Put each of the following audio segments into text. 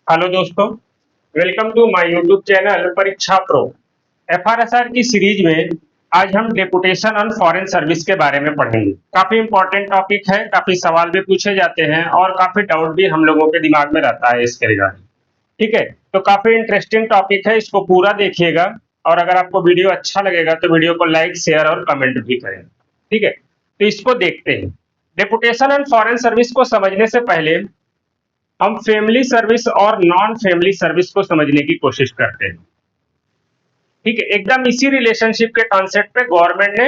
Hello दोस्तों, welcome to my YouTube channel Pariksha Pro. FRSR की series में आज हम डेपुटेशन ऑन फॉरेन सर्विस के बारे में पढ़ेंगे। काफी इंपॉर्टेंट टॉपिक है, काफी सवाल भी पूछे जाते हैं और काफी डाउट भी हम लोगों के दिमाग में रहता है इसके रिगार्डिंग। ठीक है, तो काफी इंटरेस्टिंग टॉपिक है, इसको पूरा देखिएगा और अगर आपको वीडियो अच्छा लगेगा तो वीडियो को लाइक, शेयर और कमेंट भी करें। ठीक है, तो इसको देखते हैं। डेपुटेशन ऑन फॉरेन सर्विस को समझने से पहले हम फैमिली सर्विस और नॉन फैमिली सर्विस को समझने की कोशिश करते हैं। ठीक है, एकदम इसी रिलेशनशिप के कॉन्सेप्ट पे गवर्नमेंट ने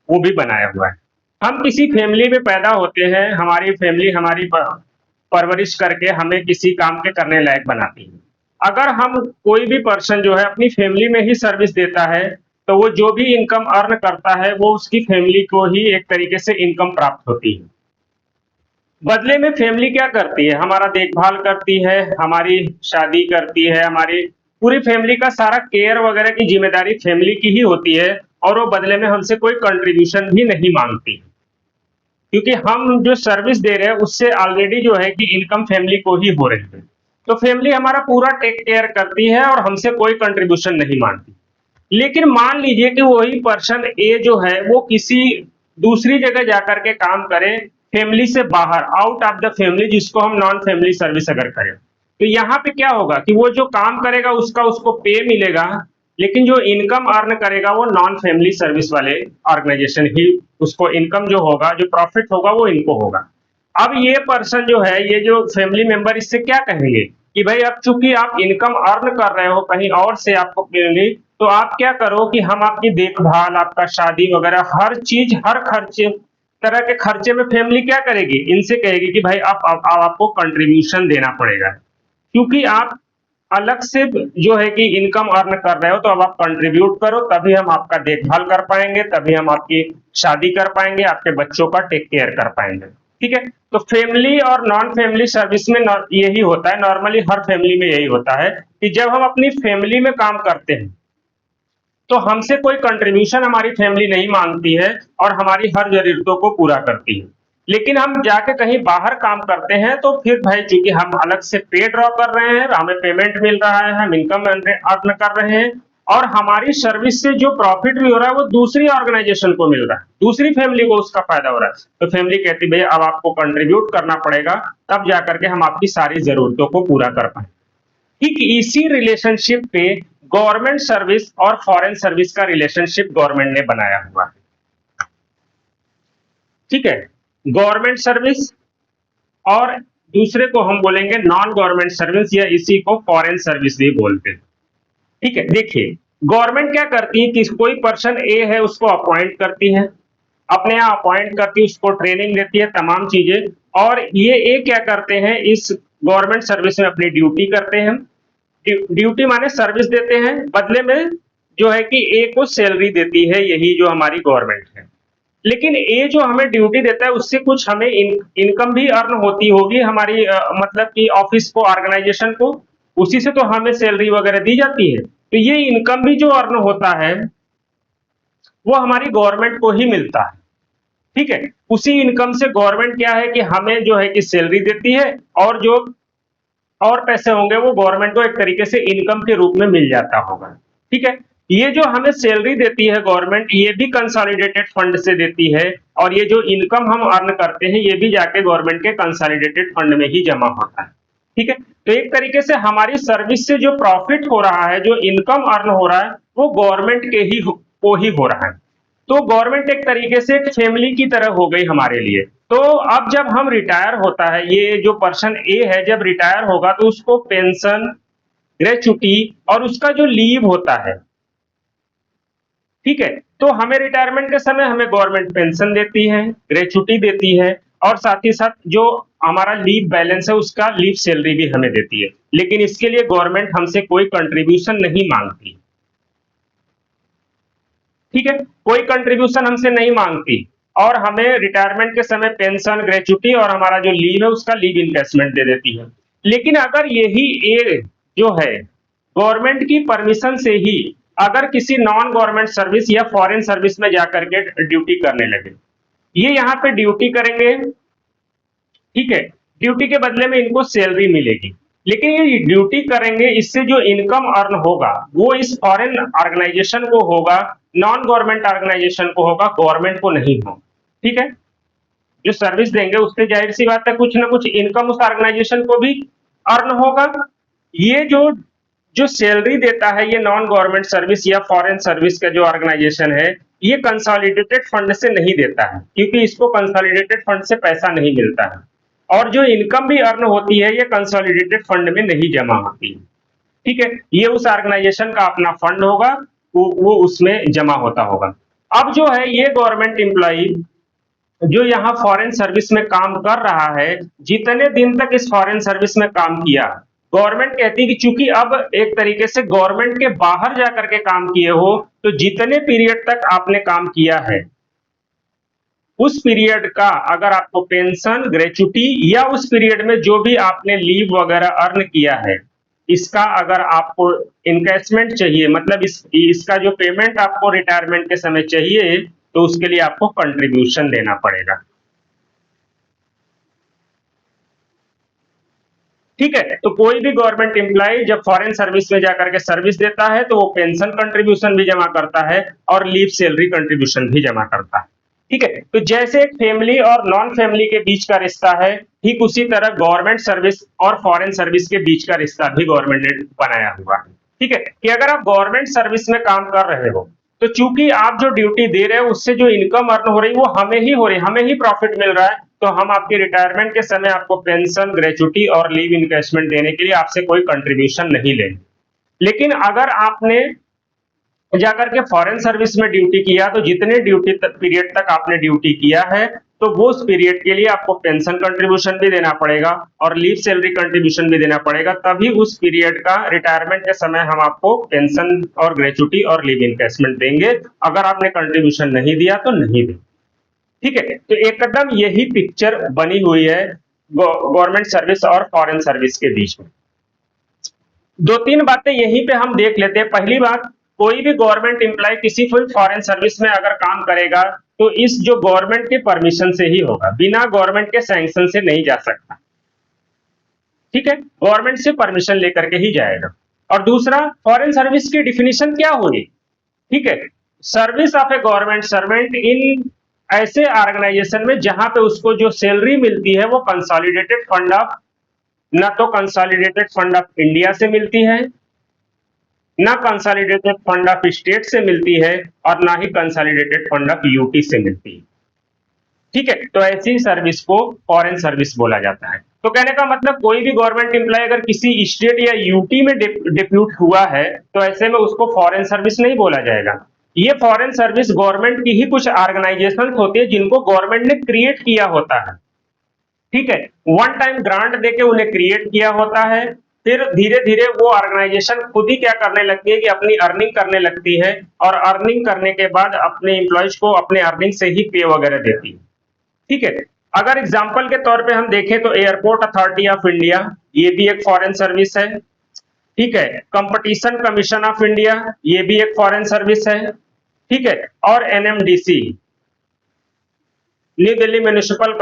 वो भी बनाया हुआ है। हम किसी फैमिली में पैदा होते हैं, हमारी फैमिली हमारी परवरिश करके हमें किसी काम के करने लायक बनाती है। अगर हम कोई भी पर्सन जो है अपनी फैमिली में ही सर्विस देता है तो वो जो भी इनकम अर्न करता है वो उसकी फैमिली को ही एक तरीके से इनकम प्राप्त होती है। बदले में फैमिली क्या करती है, हमारा देखभाल करती है, हमारी शादी करती है, हमारी पूरी फैमिली का सारा केयर वगैरह की जिम्मेदारी फैमिली की ही होती है और वो बदले में हमसे कोई कंट्रीब्यूशन भी नहीं मांगती, क्योंकि हम जो सर्विस दे रहे हैं उससे ऑलरेडी जो है कि इनकम फैमिली को ही हो रही है। तो फैमिली हमारा पूरा टेक केयर करती है और हमसे कोई कंट्रीब्यूशन नहीं मांगती। लेकिन मान लीजिए कि वही पर्सन ए जो है वो किसी दूसरी जगह जाकर के काम करे, फैमिली से बाहर, आउट ऑफ द फैमिली, जिसको हम नॉन फैमिली सर्विस अगर करें, तो यहाँ पे क्या होगा कि वो जो काम करेगा उसका उसको पे मिलेगा, लेकिन जो इनकम अर्न करेगा वो नॉन फैमिली सर्विस वाले ऑर्गेनाइजेशन ही, उसको इनकम जो होगा, जो प्रॉफिट होगा वो इनको होगा। अब ये पर्सन जो है, ये जो फैमिली मेंबर, इससे क्या कहेंगे कि भाई अब चूंकि आप इनकम अर्न कर रहे हो कहीं और से आपको मिलेगी, तो आप क्या करो कि हम आपकी देखभाल, आपका शादी वगैरह हर चीज, हर खर्चे, तरह के खर्चे में फैमिली क्या करेगी, इनसे कहेगी कि भाई आप आपको कंट्रीब्यूशन देना पड़ेगा, क्योंकि आप अलग से जो है कि इनकम अर्न कर रहे हो, तो अब आप कंट्रीब्यूट करो, तभी हम आपका देखभाल कर पाएंगे, तभी हम आपकी शादी कर पाएंगे, आपके बच्चों का टेक केयर कर पाएंगे। ठीक है, तो फैमिली और नॉन फैमिली सर्विस में यही होता है, नॉर्मली हर फैमिली में यही होता है कि जब हम अपनी फैमिली में काम करते हैं तो हमसे कोई कंट्रीब्यूशन हमारी फैमिली नहीं मांगती है और हमारी हर जरूरतों को पूरा करती है। लेकिन हम जाके कहीं बाहर काम करते हैं तो फिर भाई चूंकि हम अलग से पे ड्रॉ कर रहे हैं, हमें पेमेंट मिल रहा है, हम इनकम अर्न कर रहे हैं और हमारी सर्विस से जो प्रॉफिट भी हो रहा है वो दूसरी ऑर्गेनाइजेशन को मिल रहा है, दूसरी फैमिली को उसका फायदा हो रहा है। तो फैमिली कहती है भाई अब आपको कंट्रीब्यूट करना पड़ेगा, तब जाकर के हम आपकी सारी जरूरतों को पूरा कर पाए। ठीक इसी रिलेशनशिप पे गवर्नमेंट सर्विस और फॉरेन सर्विस का रिलेशनशिप गवर्नमेंट ने बनाया हुआ है। ठीक है, गवर्नमेंट सर्विस और दूसरे को हम बोलेंगे नॉन गवर्नमेंट सर्विस, या इसी को फॉरेन सर्विस भी बोलते हैं। ठीक है, देखिए गवर्नमेंट क्या करती है कि कोई पर्सन ए है उसको अपॉइंट करती है, अपने यहाँ अपॉइंट करती है, उसको ट्रेनिंग देती है, तमाम चीजें, और ये ए क्या करते हैं, इस गवर्नमेंट सर्विस में अपनी ड्यूटी करते हैं। ड्यूटी माने सर्विस देते हैं, बदले में जो है कि ए को सैलरी देती है, यही जो हमारी गवर्नमेंट है। लेकिन ए जो हमें ड्यूटी देता है उससे कुछ हमें इनकम भी अर्न होती होगी हमारी, मतलब कि ऑफिस को, ऑर्गेनाइजेशन को, उसी से तो हमें सैलरी वगैरह दी जाती है। तो ये इनकम भी जो अर्न होता है वो हमारी गवर्नमेंट को ही मिलता है। ठीक है, उसी इनकम से गवर्नमेंट क्या है कि हमें जो है कि सैलरी देती है और जो और पैसे होंगे वो गवर्नमेंट को एक तरीके से इनकम के रूप में मिल जाता होगा। ठीक है, ये जो हमें सैलरी देती है गवर्नमेंट, ये भी कंसोलिडेटेड फंड से देती है और ये जो इनकम हम अर्न करते हैं ये भी जाके गवर्नमेंट के कंसोलिडेटेड फंड में ही जमा होता है। ठीक है, तो एक तरीके से हमारी सर्विस से जो प्रॉफिट हो रहा है, जो इनकम अर्न हो रहा है, वो गवर्नमेंट के ही को ही हो रहा है। तो गवर्नमेंट एक तरीके से एक फैमिली की तरह हो गई हमारे लिए। तो अब जब हम रिटायर होता है, ये जो पर्सन ए है जब रिटायर होगा तो उसको पेंशन, ग्रेचुटी और उसका जो लीव होता है, ठीक है, तो हमें रिटायरमेंट के समय हमें गवर्नमेंट पेंशन देती है, ग्रेचुटी देती है और साथ ही साथ जो हमारा लीव बैलेंस है उसका लीव सैलरी भी हमें देती है। लेकिन इसके लिए गवर्नमेंट हमसे कोई कंट्रीब्यूशन नहीं मांगती। ठीक है, कोई कंट्रीब्यूशन हमसे नहीं मांगती और हमें रिटायरमेंट के समय पेंशन, ग्रेचुटी और हमारा जो लीव है उसका लीव इनकेसमेंट दे देती है। लेकिन अगर यही ए जो है गवर्नमेंट की परमिशन से ही अगर किसी नॉन गवर्नमेंट सर्विस या फॉरेन सर्विस में जाकर के ड्यूटी करने लगे, ये यहाँ पे ड्यूटी करेंगे, ठीक है, ड्यूटी के बदले में इनको सैलरी मिलेगी। लेकिन ये ड्यूटी करेंगे, इससे जो इनकम अर्न होगा वो इस फॉरेन ऑर्गेनाइजेशन को होगा, नॉन गवर्नमेंट ऑर्गेनाइजेशन को होगा, गवर्नमेंट को नहीं होगा। ठीक है, जो सर्विस देंगे उससे जाहिर सी बात है कुछ ना कुछ इनकम उस ऑर्गेनाइजेशन को भी अर्न होगा। ये जो जो सैलरी देता है ये नॉन गवर्नमेंट सर्विस या फॉरेन सर्विस का जो ऑर्गेनाइजेशन है, ये कंसोलिडेटेड फंड से नहीं देता है, क्योंकि इसको कंसोलिडेटेड फंड से पैसा नहीं मिलता है, और जो इनकम भी अर्न होती है ये कंसोलिडेटेड फंड में नहीं जमा होती है। ठीक है, ये उस ऑर्गेनाइजेशन का अपना फंड होगा, वो उसमें जमा होता होगा। अब जो है ये गवर्नमेंट एम्प्लॉई जो यहाँ फॉरेन सर्विस में काम कर रहा है, जितने दिन तक इस फॉरेन सर्विस में काम किया, गवर्नमेंट कहती है कि चूंकि अब एक तरीके से गवर्नमेंट के बाहर जाकर के काम किए हो, तो जितने पीरियड तक आपने काम किया है उस पीरियड का अगर आपको पेंशन, ग्रेचुटी या उस पीरियड में जो भी आपने लीव वगैरह अर्न किया है, इसका अगर आपको इनकेशमेंट चाहिए, मतलब इसका जो पेमेंट आपको रिटायरमेंट के समय चाहिए, तो उसके लिए आपको कंट्रीब्यूशन देना पड़ेगा। ठीक है, तो कोई भी गवर्नमेंट एम्प्लॉय जब फॉरेन सर्विस में जाकर के सर्विस देता है तो वो पेंशन कंट्रीब्यूशन भी जमा करता है और लीव सैलरी कंट्रीब्यूशन भी जमा करता है। ठीक है, तो जैसे एक फैमिली और नॉन फैमिली के बीच का रिश्ता है, ठीक उसी तरह गवर्नमेंट सर्विस और फॉरेन सर्विस के बीच का रिश्ता भी गवर्नमेंट ने बनाया हुआ है। ठीक है, कि अगर आप गवर्नमेंट सर्विस में काम कर रहे हो, तो चूंकि आप जो ड्यूटी दे रहे हो उससे जो इनकम अर्न हो रही है वो हमें ही हो रही है, हमें ही प्रॉफिट मिल रहा है, तो हम आपके रिटायरमेंट के समय आपको पेंशन, ग्रेचुटी और लीव इनकेशमेंट देने के लिए आपसे कोई कंट्रीब्यूशन नहीं लेंगे। लेकिन अगर आपने जाकर के फॉरेन सर्विस में ड्यूटी किया, तो जितने ड्यूटी पीरियड तक आपने ड्यूटी किया है, तो वो उस पीरियड के लिए आपको पेंशन कंट्रीब्यूशन भी देना पड़ेगा और लीव सैलरी कंट्रीब्यूशन भी देना पड़ेगा, तभी उस पीरियड का रिटायरमेंट के समय हम आपको पेंशन और ग्रेचुटी और लीव इनकेशमेंट देंगे। अगर आपने कंट्रीब्यूशन नहीं दिया तो नहीं देंगे। ठीक है, तो एकदम यही पिक्चर बनी हुई है गवर्नमेंट सर्विस और फॉरेन सर्विस के बीच में। दो तीन बातें यहीं पे हम देख लेते हैं। पहली बात, कोई भी गवर्नमेंट एम्प्लॉय किसी कोई फॉरेन सर्विस में अगर काम करेगा तो इस जो गवर्नमेंट के परमिशन से ही होगा, बिना गवर्नमेंट के सैंक्शन से नहीं जा सकता। ठीक है, गवर्नमेंट से परमिशन लेकर के ही जाएगा। और दूसरा, फॉरेन सर्विस की डिफिनीशन क्या होगी? ठीक है, service of a government servant in ऐसे ऑर्गेनाइजेशन में जहां पे उसको जो सैलरी मिलती है वो कंसोलिडेटेड फंड ऑफ, ना तो कंसोलिडेटेड फंड ऑफ इंडिया से मिलती है, ना कंसोलिडेटेड फंड ऑफ स्टेट से मिलती है, और ना ही कंसोलिडेटेड फंड ऑफ यूटी से मिलती है। ठीक है, तो ऐसी सर्विस को फॉरेन सर्विस बोला जाता है। तो कहने का मतलब, कोई भी गवर्नमेंट एम्प्लॉय अगर किसी स्टेट या यूटी में डिप्यूट हुआ है, तो ऐसे में उसको फॉरेन सर्विस नहीं बोला जाएगा। ये फॉरेन सर्विस गवर्नमेंट की ही कुछ ऑर्गेनाइजेशन होती है जिनको गवर्नमेंट ने क्रिएट किया होता है। ठीक है, वन टाइम ग्रांट देके उन्हें क्रिएट किया होता है, फिर धीरे धीरे वो ऑर्गेनाइजेशन खुद ही क्या करने लगती है कि अपनी अर्निंग करने लगती है, और अर्निंग करने के बाद अपने एम्प्लॉयज को अपने अर्निंग से ही पे वगैरह देती है। ठीक है, अगर एग्जाम्पल के तौर पे हम देखें तो एयरपोर्ट अथॉरिटी ऑफ इंडिया, ये भी एक फॉरेन सर्विस है। ठीक है, कंपटीशन कमीशन ऑफ इंडिया, ये भी एक फॉरेन सर्विस है। ठीक है, और एनएमडीसी, न्यू दिल्ली म्यूनिसिपल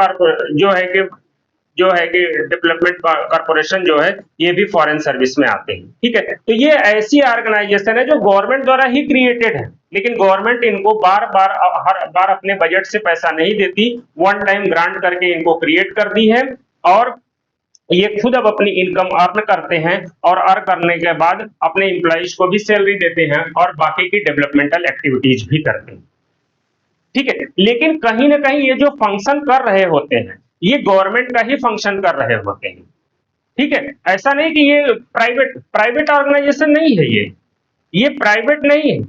जो है कि डेवलपमेंट कॉर्पोरेशन जो है, ये भी फॉरेन सर्विस में आते हैं। ठीक है, तो ये ऐसी ऑर्गेनाइजेशन है जो गवर्नमेंट द्वारा ही क्रिएटेड है, लेकिन गवर्नमेंट इनको बार बार हर बार अपने बजट से पैसा नहीं देती, वन टाइम ग्रांट करके इनको क्रिएट कर दी है, और ये खुद अब अपनी इनकम अर्न करते हैं, और अर्न करने के बाद अपने एम्प्लॉइज को भी सैलरी देते हैं और बाकी की डेवलपमेंटल एक्टिविटीज भी करते हैं। ठीक है, लेकिन कहीं ना कहीं ये जो फंक्शन कर रहे होते हैं, ये गवर्नमेंट का ही फंक्शन कर रहे होते हैं। ठीक है, ऐसा नहीं कि ये प्राइवेट प्राइवेट ऑर्गेनाइजेशन नहीं है, ये प्राइवेट नहीं है।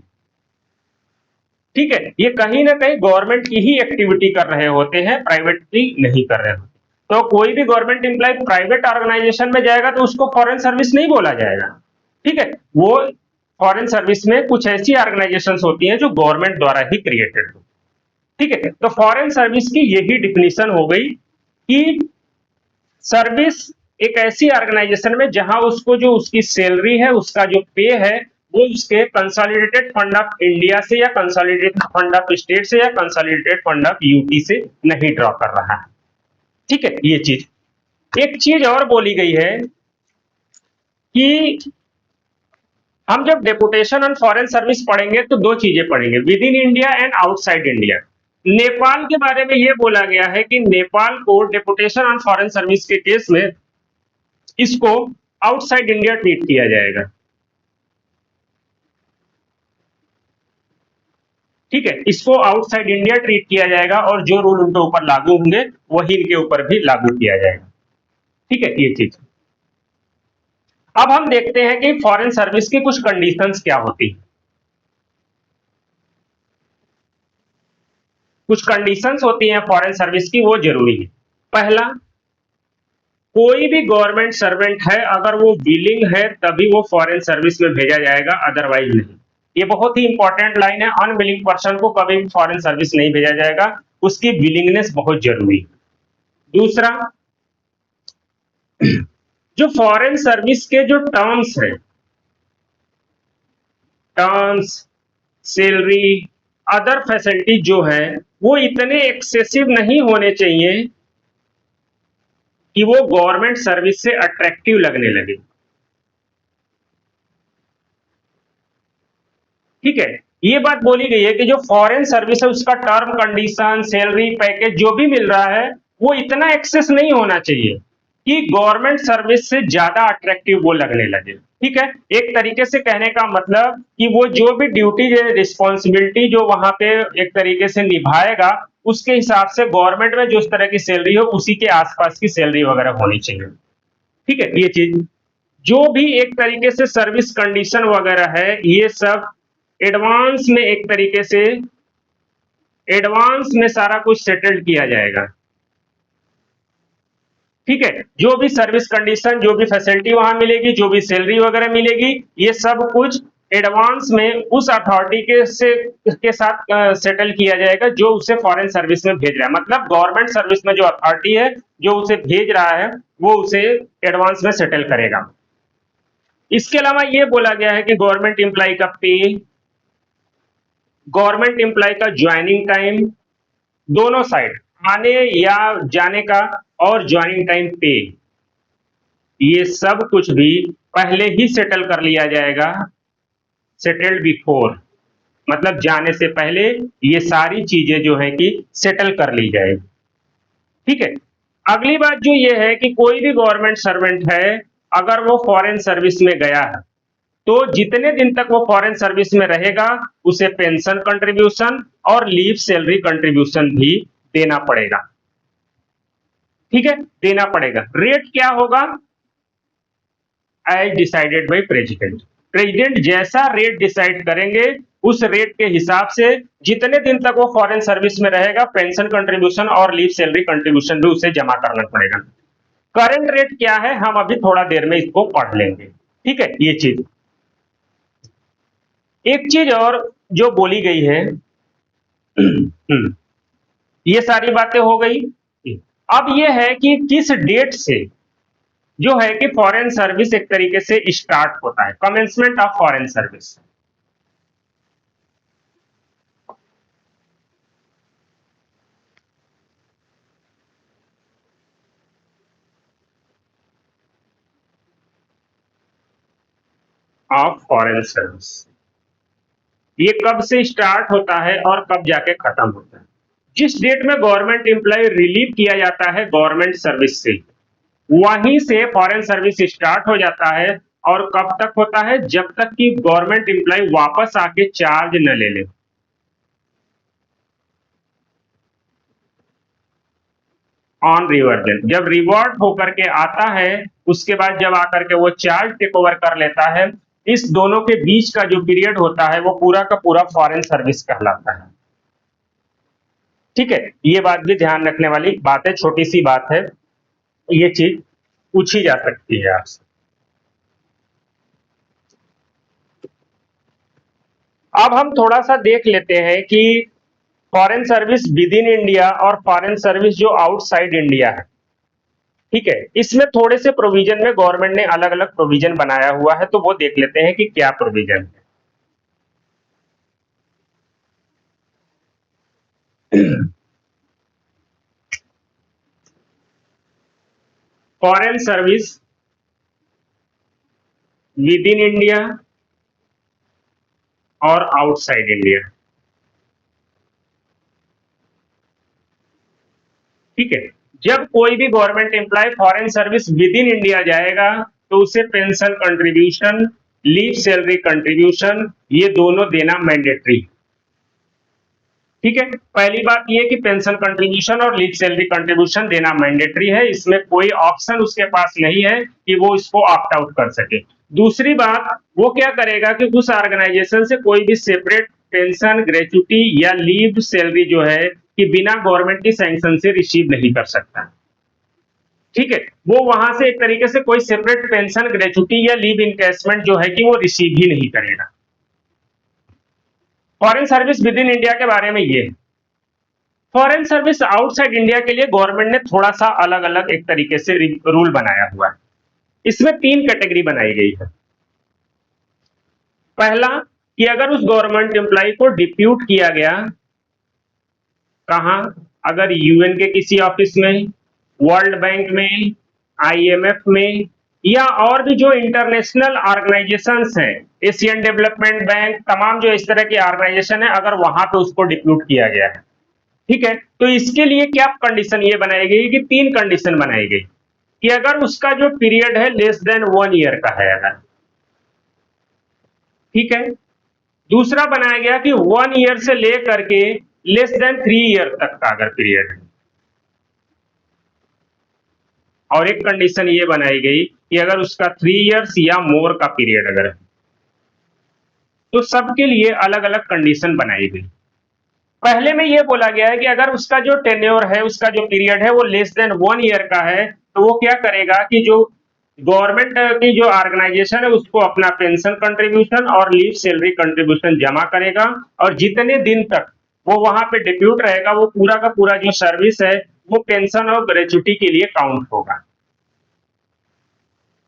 ठीक है, ये कहीं ना कहीं गवर्नमेंट की ही एक्टिविटी कर रहे होते हैं, प्राइवेट की नहीं कर रहे होते। तो कोई भी गवर्नमेंट एम्प्लॉय प्राइवेट ऑर्गेनाइजेशन में जाएगा तो उसको फॉरेन सर्विस नहीं बोला जाएगा। ठीक है, वो फॉरेन सर्विस में कुछ ऐसी ऑर्गेनाइजेशन होती हैं जो गवर्नमेंट द्वारा ही क्रिएटेड हो। ठीक है, तो फॉरेन सर्विस की यही डिफिनीशन हो गई कि सर्विस एक ऐसी ऑर्गेनाइजेशन में जहां उसको जो उसकी सैलरी है, उसका जो पे है, वो उसके कंसोलिडेटेड फंड ऑफ इंडिया से या कंसोलिडेटेड फंड ऑफ स्टेट से या कंसोलिडेटेड फंड ऑफ यूटी से नहीं ड्रॉ कर रहा है। ठीक है, ये चीज। एक चीज और बोली गई है कि हम जब डेपुटेशन ऑन फॉरेन सर्विस पढ़ेंगे तो दो चीजें पढ़ेंगे, with in India and outside India. Nepal के बारे में यह बोला गया है कि नेपाल को डेपुटेशन ऑन फॉरेन सर्विस के केस में इसको आउटसाइड इंडिया ट्रीट किया जाएगा। ठीक है, इसको आउटसाइड इंडिया ट्रीट किया जाएगा और जो रूल उनके ऊपर लागू होंगे वही इनके ऊपर भी लागू किया जाएगा। ठीक है, ये चीज। अब हम देखते हैं कि फॉरेन सर्विस की कुछ कंडीशंस क्या होती हैं। कुछ कंडीशंस होती हैं फॉरेन सर्विस की, वो जरूरी है। पहला, कोई भी गवर्नमेंट सर्वेंट है अगर वो विलिंग है तभी वो फॉरेन सर्विस में भेजा जाएगा, अदरवाइज नहीं। ये बहुत ही इंपॉर्टेंट लाइन है, अनविलिंग पर्सन को कभी भी फॉरेन सर्विस नहीं भेजा जाएगा, उसकी विलिंगनेस बहुत जरूरी है। दूसरा, जो फॉरेन सर्विस के जो टर्म्स है, टर्म्स, सैलरी, अदर फैसिलिटी जो है वो इतने एक्सेसिव नहीं होने चाहिए कि वो गवर्नमेंट सर्विस से अट्रैक्टिव लगने लगे। ठीक है, ये बात बोली गई है कि जो फॉरेन सर्विस है उसका टर्म, कंडीशन, सैलरी, पैकेज जो भी मिल रहा है वो इतना एक्सेस नहीं होना चाहिए कि गवर्नमेंट सर्विस से ज्यादा अट्रैक्टिव वो लगने लगे। ठीक है, एक तरीके से कहने का मतलब कि वो जो भी ड्यूटी, रिस्पॉन्सिबिलिटी जो वहां पे एक तरीके से निभाएगा उसके हिसाब से गवर्नमेंट में जो इस तरह की सैलरी हो उसी के आसपास की सैलरी वगैरह होनी चाहिए। ठीक है, ये चीज, जो भी एक तरीके से सर्विस कंडीशन वगैरह है ये सब एडवांस में, एक तरीके से एडवांस में सारा कुछ सेटल्ड किया जाएगा। ठीक है, जो भी सर्विस कंडीशन, जो भी फैसिलिटी वहां मिलेगी, जो भी सैलरी वगैरह मिलेगी, ये सब कुछ एडवांस में उस अथॉरिटी के साथ सेटल किया जाएगा जो उसे फॉरेन सर्विस में भेज रहा है। मतलब गवर्नमेंट सर्विस में जो अथॉरिटी है जो उसे भेज रहा है वो उसे एडवांस में सेटल करेगा। इसके अलावा यह बोला गया है कि गवर्नमेंट एम्प्लॉय का पे, गवर्नमेंट एम्प्लॉय का ज्वाइनिंग टाइम, दोनों साइड, आने या जाने का और ज्वाइनिंग टाइम पे, ये सब कुछ भी पहले ही सेटल कर लिया जाएगा, सेटल्ड बिफोर, मतलब जाने से पहले ये सारी चीजें जो है कि सेटल कर ली जाएगी। ठीक है, अगली बात जो ये है कि कोई भी गवर्नमेंट सर्वेंट है अगर वो फॉरेन सर्विस में गया है तो जितने दिन तक वो फॉरेन सर्विस में रहेगा उसे पेंशन कंट्रीब्यूशन और लीव सैलरी कंट्रीब्यूशन भी देना पड़ेगा। ठीक है, देना पड़ेगा। रेट क्या होगा? As decided by president. President जैसा रेट डिसाइड करेंगे उस रेट के हिसाब से जितने दिन तक वो फॉरेन सर्विस में रहेगा पेंशन कंट्रीब्यूशन और लीव सैलरी कंट्रीब्यूशन भी उसे जमा करना पड़ेगा। करंट रेट क्या है हम अभी थोड़ा देर में इसको पढ़ लेंगे। ठीक है, ये चीज। एक चीज और जो बोली गई है, ये सारी बातें हो गई। अब ये है कि किस डेट से जो है कि फॉरेन सर्विस एक तरीके से स्टार्ट होता है, commencement of foreign service. Of foreign service, ये कब से स्टार्ट होता है और कब जाके खत्म होता है? जिस डेट में गवर्नमेंट एम्प्लॉय रिलीव किया जाता है गवर्नमेंट सर्विस से, वहीं से फॉरेन सर्विस स्टार्ट हो जाता है। और कब तक होता है? जब तक कि गवर्नमेंट एम्प्लॉय वापस आके चार्ज न ले ले। ऑन रिवर्जन, जब रिवॉर्ड होकर के आता है उसके बाद जब आकर के वो चार्ज टेक ओवर कर लेता है, इस दोनों के बीच का जो पीरियड होता है वो पूरा का पूरा फॉरेन सर्विस कहलाता है। ठीक है, ये बात भी ध्यान रखने वाली बात है, छोटी सी बात है, ये चीज पूछी जा सकती है आपसे। अब हम थोड़ा सा देख लेते हैं कि foreign service within India और फॉरेन सर्विस जो आउटसाइड इंडिया है। ठीक है, इसमें थोड़े से प्रोविजन में गवर्नमेंट ने अलग अलग प्रोविजन बनाया हुआ है, तो वो देख लेते हैं कि क्या प्रोविजन है। Foreign service within India और आउटसाइड इंडिया। ठीक है, जब कोई भी government employ foreign service within India जाएगा तो उसे pension contribution, leave salary contribution, ये दोनों देना मैंडेटरी। ठीक है, पहली बात ये कि पेंशन कंट्रीब्यूशन और लीव सैलरी कंट्रीब्यूशन देना मैंडेटरी है, इसमें कोई ऑप्शन उसके पास नहीं है कि वो इसको ऑप्ट आउट कर सके। दूसरी बात, वो क्या करेगा कि उस ऑर्गेनाइजेशन से कोई भी सेपरेट पेंशन, ग्रेचुटी या लीव सैलरी जो है कि बिना गवर्नमेंट की सैंक्शन से रिसीव नहीं कर सकता। ठीक है, वो वहां से एक तरीके से कोई सेपरेट पेंशन, ग्रेचुटी या लीव इनकेशमेंट जो है कि वो रिसीव ही नहीं करेगा। Foreign service within India के बारे में ये। फॉरेन सर्विस आउटसाइड इंडिया के लिए गवर्नमेंट ने थोड़ा सा अलग अलग एक तरीके से रूल बनाया हुआ है। इसमें 3 कैटेगरी बनाई गई है। पहला कि अगर उस गवर्नमेंट एम्प्लॉय को डिप्यूट किया गया, कहां, अगर यूएन के किसी ऑफिस में, वर्ल्ड बैंक में, आईएमएफ में, या और भी जो इंटरनेशनल ऑर्गेनाइजेशंस हैं, एशियन डेवलपमेंट बैंक, तमाम जो इस तरह की ऑर्गेनाइजेशन है, अगर वहां पे उसको डिप्यूट किया गया है। ठीक है, तो इसके लिए क्या कंडीशन ये बनाई गई कि 3 कंडीशन बनाई गई कि अगर उसका जो पीरियड है लेस देन 1 ईयर का है अगर। ठीक है, दूसरा बनाया गया कि 1 ईयर से लेकर के लेस देन 3 ईयर तक का अगर पीरियड है, और एक कंडीशन ये बनाई गई कि अगर उसका 3 इयर्स या मोर का पीरियड अगर है। तो सबके लिए अलग अलग कंडीशन बनाई गई। पहले में ये बोला गया है कि अगर उसका जो टेन्योर है, उसका जो पीरियड है वो लेस देन 1 ईयर का है, तो वो क्या करेगा कि जो गवर्नमेंट की जो ऑर्गेनाइजेशन है उसको अपना पेंशन कंट्रीब्यूशन और लीव सैलरी कंट्रीब्यूशन जमा करेगा, और जितने दिन तक वो वहां पे डिप्यूट रहेगा वो पूरा का पूरा जो सर्विस है वो पेंशन और ग्रेचुटी के लिए काउंट होगा।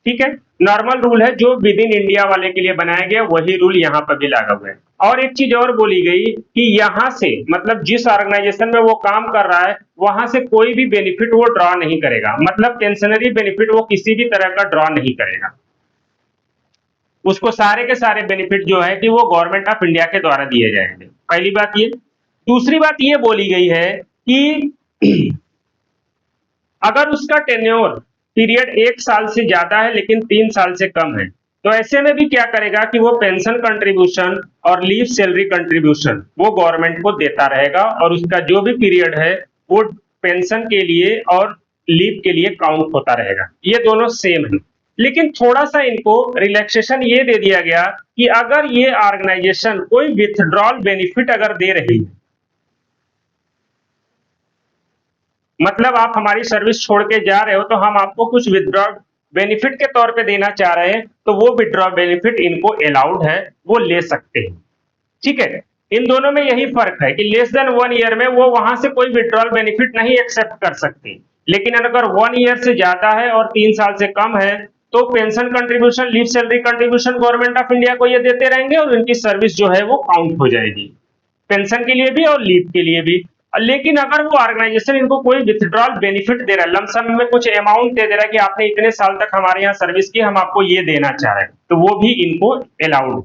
ठीक है, नॉर्मल रूल है जो विद इन इंडिया वाले के लिए बनाया गया, वही रूल यहाँ पर भी लागू है। और एक चीज और बोली गई कि यहां से मतलब जिस ऑर्गेनाइजेशन में वो काम कर रहा है वहां से कोई भी बेनिफिट वो ड्रॉ नहीं करेगा, मतलब पेंशनरी बेनिफिट वो किसी भी तरह का ड्रॉ नहीं करेगा। उसको सारे के सारे बेनिफिट जो है कि वो गवर्नमेंट ऑफ इंडिया के द्वारा दिए जाएंगे। पहली बात ये। दूसरी बात ये बोली गई है कि अगर उसका टेन्योर पीरियड 1 साल से ज्यादा है लेकिन 3 साल से कम है, तो ऐसे में भी क्या करेगा कि वो पेंशन कंट्रीब्यूशन और लीव सैलरी कंट्रीब्यूशन वो गवर्नमेंट को देता रहेगा, और उसका जो भी पीरियड है वो पेंशन के लिए और लीव के लिए काउंट होता रहेगा। ये दोनों सेम है, लेकिन थोड़ा सा इनको रिलैक्सेशन ये दे दिया गया कि अगर ये ऑर्गेनाइजेशन कोई विथड्रॉल बेनिफिट अगर दे रही है, मतलब आप हमारी सर्विस छोड़ के जा रहे हो तो हम आपको कुछ विथड्रॉ बेनिफिट के तौर पे देना चाह रहे हैं, तो वो विथड्रॉ बेनिफिट इनको अलाउड है, वो ले सकते हैं। ठीक है, इन दोनों में यही फर्क है कि लेस देन 1 ईयर में वो वहां से कोई विथड्रॉल बेनिफिट नहीं एक्सेप्ट कर सकते, लेकिन अगर 1 ईयर से ज्यादा है और 3 साल से कम है तो pension contribution, leave salary contribution government of India को ये देते रहेंगे और उनकी सर्विस जो है वो काउंट हो जाएगी, पेंशन के लिए भी और लीव के लिए भी। लेकिन अगर वो ऑर्गेनाइजेशन इनको कोई विथड्रॉल बेनिफिट दे रहा है, लमसम में कुछ अमाउंट दे रहा है कि आपने इतने साल तक हमारे यहाँ सर्विस की, हम आपको ये देना चाह रहे हैं, तो वो भी इनको अलाउड।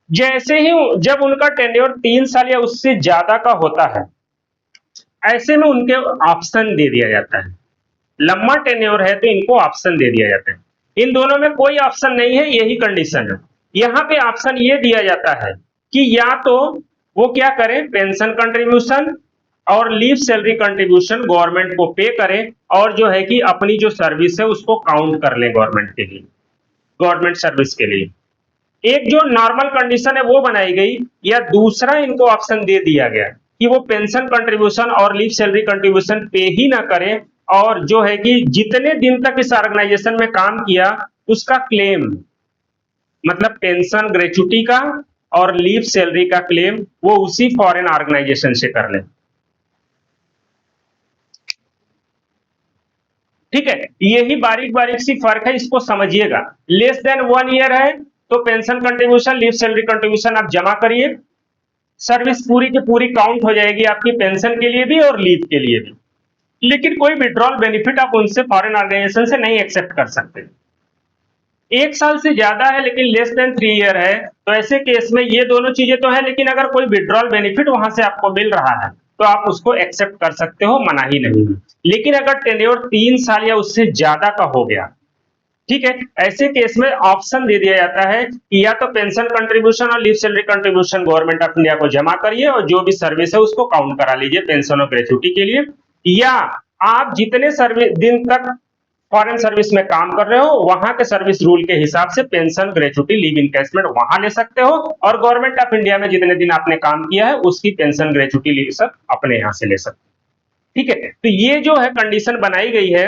जैसे ही जब उनका टेन्योर 3 साल या उससे ज्यादा का होता है, ऐसे में उनके ऑप्शन दे दिया जाता है। लंबा टेन्योर है तो इनको ऑप्शन दे दिया जाता है। इन दोनों में कोई ऑप्शन नहीं है, यही कंडीशन है। यहाँ पे ऑप्शन ये दिया जाता है कि या तो वो क्या करें, पेंशन कंट्रीब्यूशन और लीव सैलरी कंट्रीब्यूशन गवर्नमेंट को पे करें, और जो है कि अपनी जो सर्विस है उसको काउंट कर लें गवर्नमेंट के लिए, गवर्नमेंट सर्विस के लिए। एक जो नॉर्मल कंडीशन है वो बनाई गई, या दूसरा इनको ऑप्शन दे दिया गया कि वो पेंशन कंट्रीब्यूशन और लीव सैलरी कंट्रीब्यूशन पे ही ना करें, और जो है कि जितने दिन तक इस ऑर्गेनाइजेशन में काम किया उसका क्लेम, मतलब पेंशन ग्रेचुटी का और लीव सैलरी का क्लेम वो उसी फॉरेन ऑर्गेनाइजेशन से कर ले। ठीक है, यही बारीक बारीक सी फर्क है, इसको समझिएगा। लेस देन 1 ईयर है तो pension contribution, leave salary contribution आप जमा करिए, सर्विस पूरी की पूरी काउंट हो जाएगी आपकी पेंशन के लिए भी और लीव के लिए भी, लेकिन कोई विड्रॉल बेनिफिट आप उनसे फॉरेन ऑर्गेनाइजेशन से नहीं एक्सेप्ट कर सकते। 1 साल से ज्यादा है लेकिन लेस देन 3 ईयर है, तो ऐसे केस में ये दोनों चीजें तो है, लेकिन अगर कोई विड्रॉल बेनिफिट वहां से आपको मिल रहा है तो आप उसको एक्सेप्ट कर सकते हो, मना ही नहीं है। लेकिन अगर टेन्योर 3 साल या उससे ज्यादा का हो गया, ठीक है, ऐसे केस में ऑप्शन दे दिया जाता है कि या तो पेंशन कंट्रीब्यूशन और leave salary contribution government of India को जमा करिए और जो भी सर्विस है उसको काउंट करा लीजिए पेंशन और ग्रेच्युटी के लिए, या आप जितने सर्विस दिन तक फॉरेन सर्विस में काम कर रहे हो वहां के सर्विस रूल के हिसाब से पेंशन ग्रेच्युटी लीव इनकैशमेंट वहां ले सकते हो, और गवर्नमेंट ऑफ इंडिया में जितने दिन आपने काम किया है उसकी पेंशन ग्रेच्युटी लीव सब अपने यहां से ले सकते हो। ठीक है, तो ये जो है कंडीशन बनाई गई है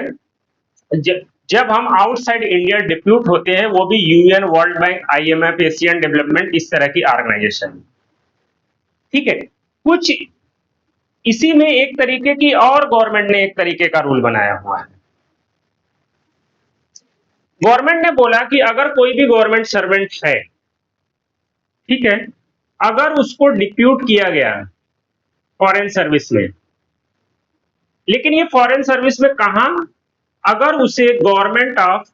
जब हम आउटसाइड इंडिया डिप्यूट होते हैं, वो भी UN, world bank, IMF, Asian development, इस तरह की ऑर्गेनाइजेशन। ठीक है, कुछ इसी में एक तरीके की और गवर्नमेंट ने एक तरीके का रूल बनाया हुआ है। गवर्नमेंट ने बोला कि अगर कोई भी गवर्नमेंट सर्वेंट है, ठीक है, अगर उसको डिप्यूट किया गया फॉरेन सर्विस में, लेकिन ये फॉरेन सर्विस में कहां, अगर उसे गवर्नमेंट ऑफ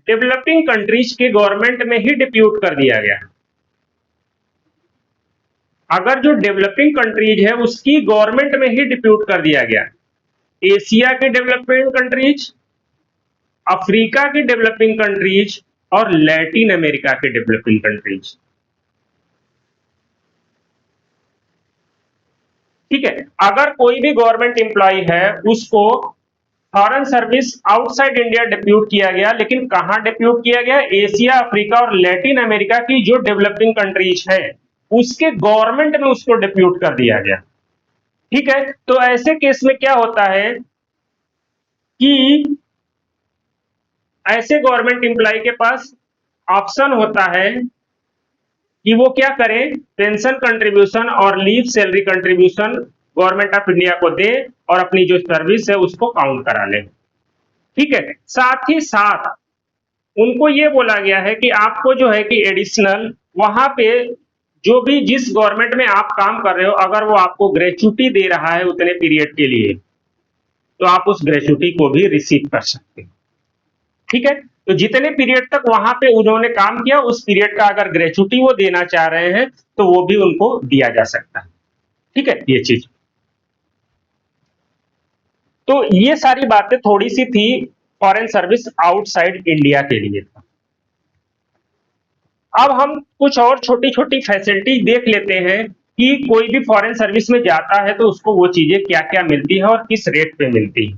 डेवलपिंग कंट्रीज के गवर्नमेंट में ही डिप्यूट कर दिया गया, अगर जो डेवलपिंग कंट्रीज है उसकी गवर्नमेंट में ही डिप्यूट कर दिया गया, एशिया की डेवलपिंग कंट्रीज, अफ्रीका की डेवलपिंग कंट्रीज और लैटिन अमेरिका के डेवलपिंग कंट्रीज। ठीक है, अगर कोई भी गवर्नमेंट एम्प्लॉय है उसको foreign service outside India depute किया गया, लेकिन कहां डिप्यूट किया गया, एशिया, अफ्रीका और लैटिन अमेरिका की जो डेवलपिंग कंट्रीज है उसके गवर्नमेंट में उसको डिप्यूट कर दिया गया। ठीक है, तो ऐसे केस में क्या होता है कि ऐसे गवर्नमेंट एम्प्लॉय के पास ऑप्शन होता है कि वो क्या करें, पेंशन कंट्रीब्यूशन और leave salary contribution government of India को दे और अपनी जो सर्विस है उसको काउंट करा ले। ठीक है, साथ ही साथ उनको ये बोला गया है कि आपको जो है कि एडिशनल वहां पे जो भी जिस गवर्नमेंट में आप काम कर रहे हो अगर वो आपको ग्रेच्युटी दे रहा है उतने पीरियड के लिए, तो आप उस ग्रेच्युटी को भी रिसीव कर सकते हैं। ठीक है, तो जितने पीरियड तक वहां पे उन्होंने काम किया उस पीरियड का अगर ग्रेच्युटी वो देना चाह रहे हैं तो वो भी उनको दिया जा सकता है। ठीक है, ये चीज, तो ये सारी बातें थोड़ी सी थी फॉरेन सर्विस आउटसाइड इंडिया के लिए। अब हम कुछ और छोटी छोटी फैसिलिटी देख लेते हैं कि कोई भी फॉरेन सर्विस में जाता है तो उसको वो चीजें क्या क्या मिलती है और किस रेट पे मिलती है।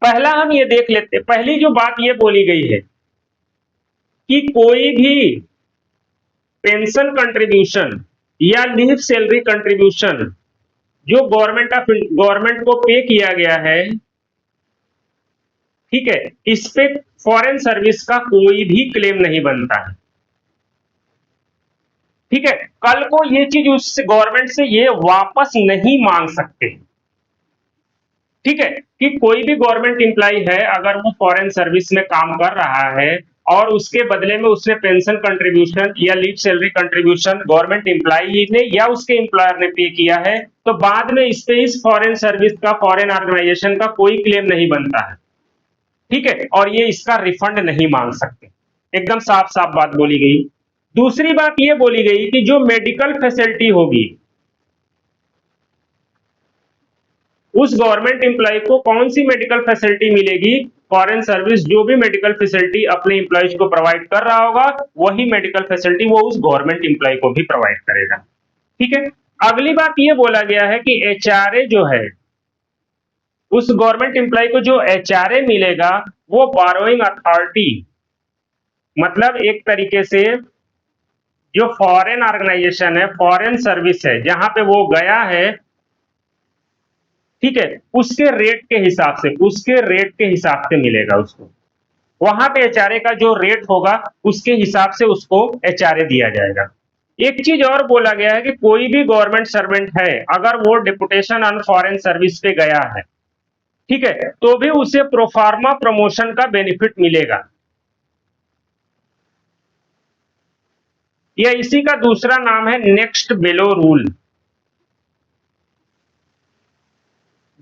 पहला हम ये देख लेते हैं, पहली जो बात ये बोली गई है कि कोई भी पेंशन कंट्रीब्यूशन या लीव सैलरी कंट्रीब्यूशन जो गवर्नमेंट को पे किया गया है, ठीक है, इस पे फॉरेन सर्विस का कोई भी क्लेम नहीं बनता है। ठीक है, कल को ये चीज उस गवर्नमेंट से ये वापस नहीं मांग सकते। ठीक है, कि कोई भी गवर्नमेंट एम्प्लॉय है अगर वो फॉरेन सर्विस में काम कर रहा है और उसके बदले में उसने पेंशन कंट्रीब्यूशन या leave salary contribution government employ ने या उसके एम्प्लॉयर ने पे किया है, तो बाद में इस पे इस फॉरेन सर्विस का, फॉरेन ऑर्गेनाइजेशन का कोई क्लेम नहीं बनता है। ठीक है, और ये इसका रिफंड नहीं मांग सकते, एकदम साफ साफ बात बोली गई। दूसरी बात ये बोली गई कि जो मेडिकल फैसिलिटी होगी उस गवर्नमेंट एम्प्लॉय को कौन सी मेडिकल फैसिलिटी मिलेगी, फॉरेन सर्विस जो भी मेडिकल फैसिलिटी अपने एम्प्लॉयज को प्रोवाइड कर रहा होगा वही मेडिकल फैसिलिटी वो उस गवर्नमेंट एम्प्लॉय को भी प्रोवाइड करेगा। ठीक है, अगली बात ये बोला गया है कि एचआरए जो है, उस गवर्नमेंट एम्प्लॉय को जो एचआरए मिलेगा वो बोरोइंग अथॉरिटी, मतलब एक तरीके से जो फॉरेन ऑर्गेनाइजेशन है, फॉरेन सर्विस है जहां पे वो गया है, ठीक है, उसके रेट के हिसाब से मिलेगा उसको। वहां पे एचआरए का जो रेट होगा उसके हिसाब से उसको एचआरए दिया जाएगा। एक चीज और बोला गया है कि कोई भी गवर्नमेंट सर्वेंट है अगर वो डिपुटेशन ऑन फॉरेन सर्विस पे गया है, ठीक है, तो भी उसे प्रोफार्मा प्रमोशन का बेनिफिट मिलेगा। यह इसी का दूसरा नाम है नेक्स्ट बेलो रूल।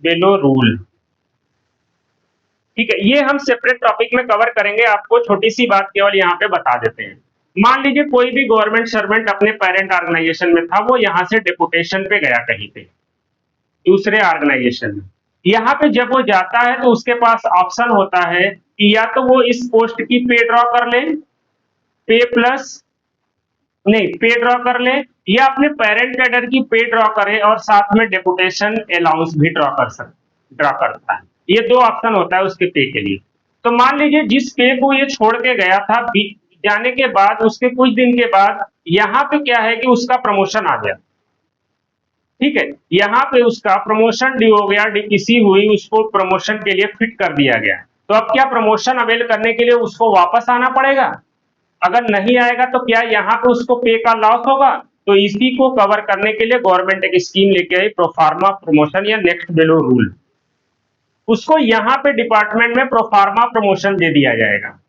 बेलो रूल ठीक है, ये हम सेपरेट टॉपिक में कवर करेंगे, आपको छोटी सी बात केवल यहाँ पे बता देते हैं। मान लीजिए कोई भी गवर्नमेंट सर्वेंट अपने पेरेंट ऑर्गेनाइजेशन में था, वो यहाँ से डेपुटेशन पे गया कहीं पे दूसरे ऑर्गेनाइजेशन में। यहाँ पे जब वो जाता है तो उसके पास ऑप्शन होता है कि या तो वो इस पोस्ट की पे ड्रॉ कर ले, पे प्लस नहीं पे ड्रॉ कर ले, या अपने पेरेंट कैडर की पे ड्रॉ करे और साथ में डेपुटेशन अलाउंस भी ड्रॉ करता है। ये दो ऑप्शन होता है उसके पे के लिए। तो मान लीजिए जिस पे को ये छोड़ के गया था, जाने के बाद उसके कुछ दिन के बाद यहाँ पे क्या है कि उसका प्रमोशन आ गया। ठीक है, यहाँ पे उसका प्रमोशन ड्यू हो गया, डीपीसी हुई, उसको प्रमोशन के लिए फिट कर दिया गया। तो अब क्या प्रमोशन अवेल करने के लिए उसको वापस आना पड़ेगा? अगर नहीं आएगा तो क्या यहाँ पे उसको पे का लॉस होगा? तो इसी को कवर करने के लिए गवर्नमेंट एक स्कीम लेके आई, प्रोफार्मा प्रमोशन या नेक्स्ट बेलो रूल। उसको यहाँ पे डिपार्टमेंट में प्रोफार्मा प्रमोशन दे दिया जाएगा।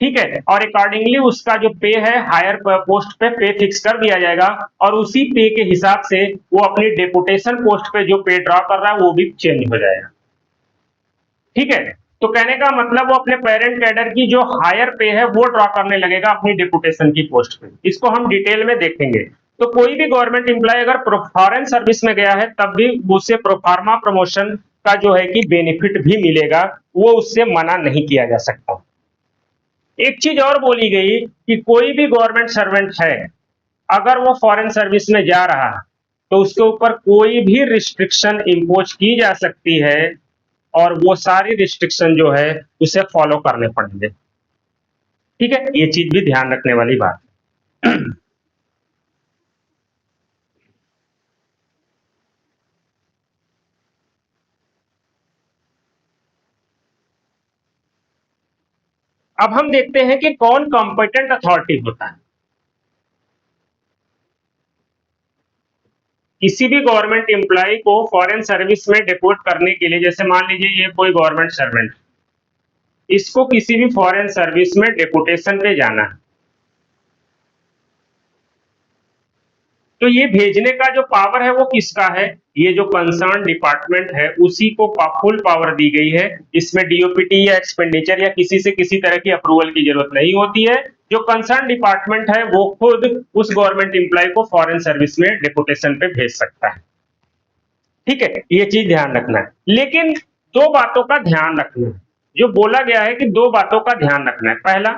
ठीक है, और अकॉर्डिंगली उसका जो पे है हायर पोस्ट पे पे फिक्स कर दिया जाएगा, और उसी पे के हिसाब से वो अपनी डेपुटेशन पोस्ट पे जो पे ड्रॉ कर रहा है वो भी चेंज हो जाएगा। ठीक है, तो कहने का मतलब वो अपने पेरेंट कैडर की जो हायर पे है वो ड्रॉ करने लगेगा अपनी डेपुटेशन की पोस्ट पे। इसको हम डिटेल में देखेंगे। तो कोई भी गवर्नमेंट एम्प्लॉय अगर फॉरेन सर्विस में गया है तब भी उसे प्रोफार्मा प्रमोशन का जो है कि बेनिफिट भी मिलेगा, वो उससे मना नहीं किया जा सकता। एक चीज और बोली गई कि कोई भी गवर्नमेंट सर्वेंट है, अगर वो फॉरेन सर्विस में जा रहा है तो उसके ऊपर कोई भी रिस्ट्रिक्शन इंपोज की जा सकती है, और वो सारी रिस्ट्रिक्शन जो है उसे फॉलो करने पड़ेंगे। ठीक है, ये चीज भी ध्यान रखने वाली बात है। अब हम देखते हैं कि कौन कॉम्पिटेंट अथॉरिटी होता है। किसी भी गवर्नमेंट एम्प्लॉय को फॉरेन सर्विस में डिपोट करने के लिए, जैसे मान लीजिए ये कोई गवर्नमेंट सर्वेंट, इसको किसी भी फॉरेन सर्विस में डेपुटेशन पे जाना है, तो ये भेजने का जो पावर है वो किसका है? ये जो कंसर्न डिपार्टमेंट है उसी को फुल पावर दी गई है। इसमें डीओपीटी या एक्सपेंडिचर या किसी से किसी तरह की अप्रूवल की जरूरत नहीं होती है। जो कंसर्न डिपार्टमेंट है वो खुद उस गवर्नमेंट एम्प्लॉय को फॉरेन सर्विस में डेपुटेशन पे भेज सकता है। ठीक है, ये चीज ध्यान रखना है। लेकिन दो बातों का ध्यान रखना है, जो बोला गया है कि दो बातों का ध्यान रखना है। पहला,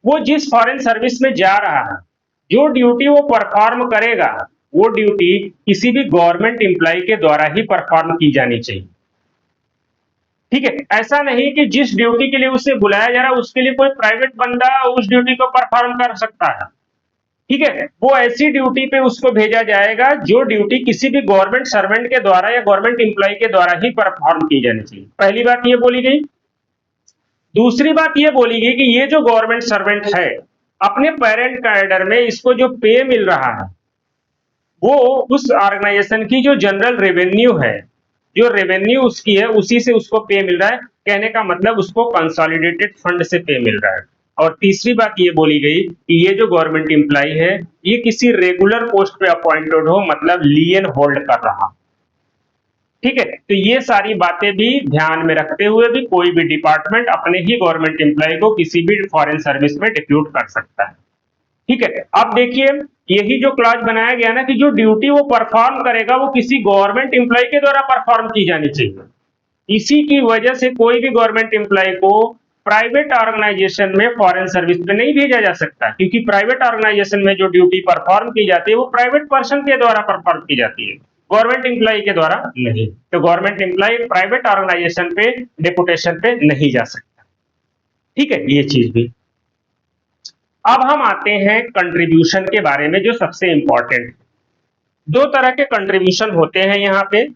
वो जिस फॉरेन सर्विस में जा रहा है, जो ड्यूटी वो परफॉर्म करेगा, वो ड्यूटी किसी भी गवर्नमेंट एम्प्लॉय के द्वारा ही परफॉर्म की जानी चाहिए। ठीक है, ऐसा नहीं कि जिस ड्यूटी के लिए उसे बुलाया जा रहा है उसके लिए कोई प्राइवेट बंदा उस ड्यूटी को परफॉर्म कर सकता है। ठीक है, वो ऐसी ड्यूटी पे उसको भेजा जाएगा जो ड्यूटी किसी भी गवर्नमेंट सर्वेंट के द्वारा या गवर्नमेंट एम्प्लॉय के द्वारा ही परफॉर्म की जानी चाहिए। पहली बात ये बोली गई। दूसरी बात ये बोली गई कि ये जो गवर्नमेंट सर्वेंट है, अपने पेरेंट कैडर में इसको जो पे मिल रहा है वो उस ऑर्गेनाइजेशन की जो जनरल रेवेन्यू है, जो रेवेन्यू उसकी है उसी से उसको पे मिल रहा है। कहने का मतलब उसको कंसोलिडेटेड फंड से पे मिल रहा है। और तीसरी बात ये बोली गई कि ये जो गवर्नमेंट एम्प्लॉय है ये किसी रेगुलर पोस्ट पे अपॉइंटेड हो, मतलब लियन होल्ड कर रहा। ठीक है, तो ये सारी बातें भी ध्यान में रखते हुए भी कोई भी डिपार्टमेंट अपने ही गवर्नमेंट एम्प्लॉय को किसी भी फॉरेन सर्विस में डिप्यूट कर सकता है। ठीक है, अब देखिए यही जो क्लॉज बनाया गया ना कि जो ड्यूटी वो परफॉर्म करेगा वो किसी गवर्नमेंट एम्प्लॉय के द्वारा परफॉर्म की जानी चाहिए। इसी की वजह से कोई भी गवर्नमेंट एम्प्लॉय को प्राइवेट ऑर्गेनाइजेशन में फॉरेन सर्विस पे नहीं भेजा जा सकता, क्योंकि प्राइवेट ऑर्गेनाइजेशन में जो ड्यूटी परफॉर्म की जाती है वो प्राइवेट पर्सन के द्वारा परफॉर्म की जाती है, गवर्नमेंट एम्प्लॉय के द्वारा नहीं। तो गवर्नमेंट एम्प्लॉय प्राइवेट ऑर्गेनाइजेशन पे डेपुटेशन पे नहीं जा सकता। ठीक है, ये चीज भी। अब हम आते हैं कंट्रीब्यूशन के बारे में, जो सबसे इंपॉर्टेंट। दो तरह के कंट्रीब्यूशन होते हैं यहां पे।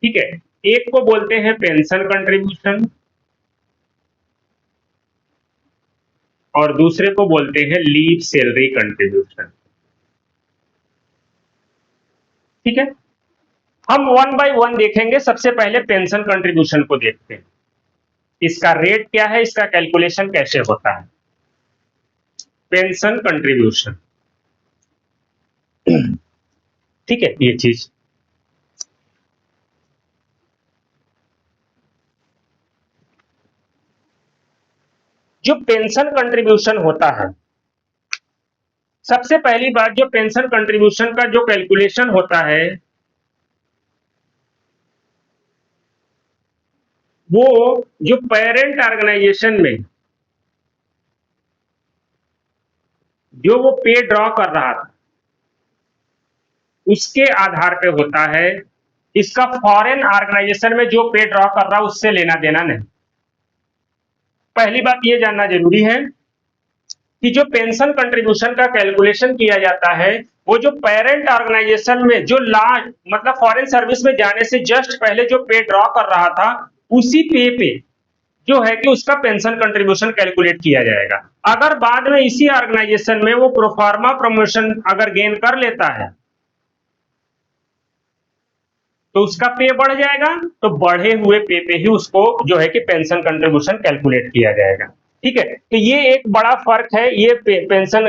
ठीक है, एक को बोलते हैं पेंशन कंट्रीब्यूशन और दूसरे को बोलते हैं लीव सैलरी कंट्रीब्यूशन। ठीक है, हम वन बाय वन देखेंगे। सबसे पहले पेंशन कंट्रीब्यूशन को देखते हैं, इसका रेट क्या है, इसका कैलकुलेशन कैसे होता है। पेंशन कंट्रीब्यूशन ठीक है, ये चीज। जो पेंशन कंट्रीब्यूशन होता है, सबसे पहली बात, जो पेंशन कंट्रीब्यूशन का जो कैलकुलेशन होता है, वो जो पेरेंट ऑर्गेनाइजेशन में जो वो पे ड्रॉ कर रहा था उसके आधार पे होता है। इसका फॉरेन ऑर्गेनाइजेशन में जो पे ड्रॉ कर रहा है उससे लेना देना नहीं। पहली बात ये जानना जरूरी है कि जो पेंशन कंट्रीब्यूशन का कैलकुलेशन किया जाता है, वो जो पेरेंट ऑर्गेनाइजेशन में जो लास्ट मतलब फॉरेन सर्विस में जाने से जस्ट पहले जो पे ड्रॉ कर रहा था, उसी पे जो है कि उसका पेंशन कंट्रीब्यूशन कैलकुलेट किया जाएगा। अगर बाद में इसी ऑर्गेनाइजेशन में वो प्रोफार्मा प्रमोशन अगर गेन कर लेता है तो उसका पे बढ़ जाएगा, तो बढ़े हुए पे ही उसको जो है कि पेंशन कंट्रीब्यूशन कैलकुलेट किया जाएगा। ठीक है, तो ये एक बड़ा फर्क है ये पेंशन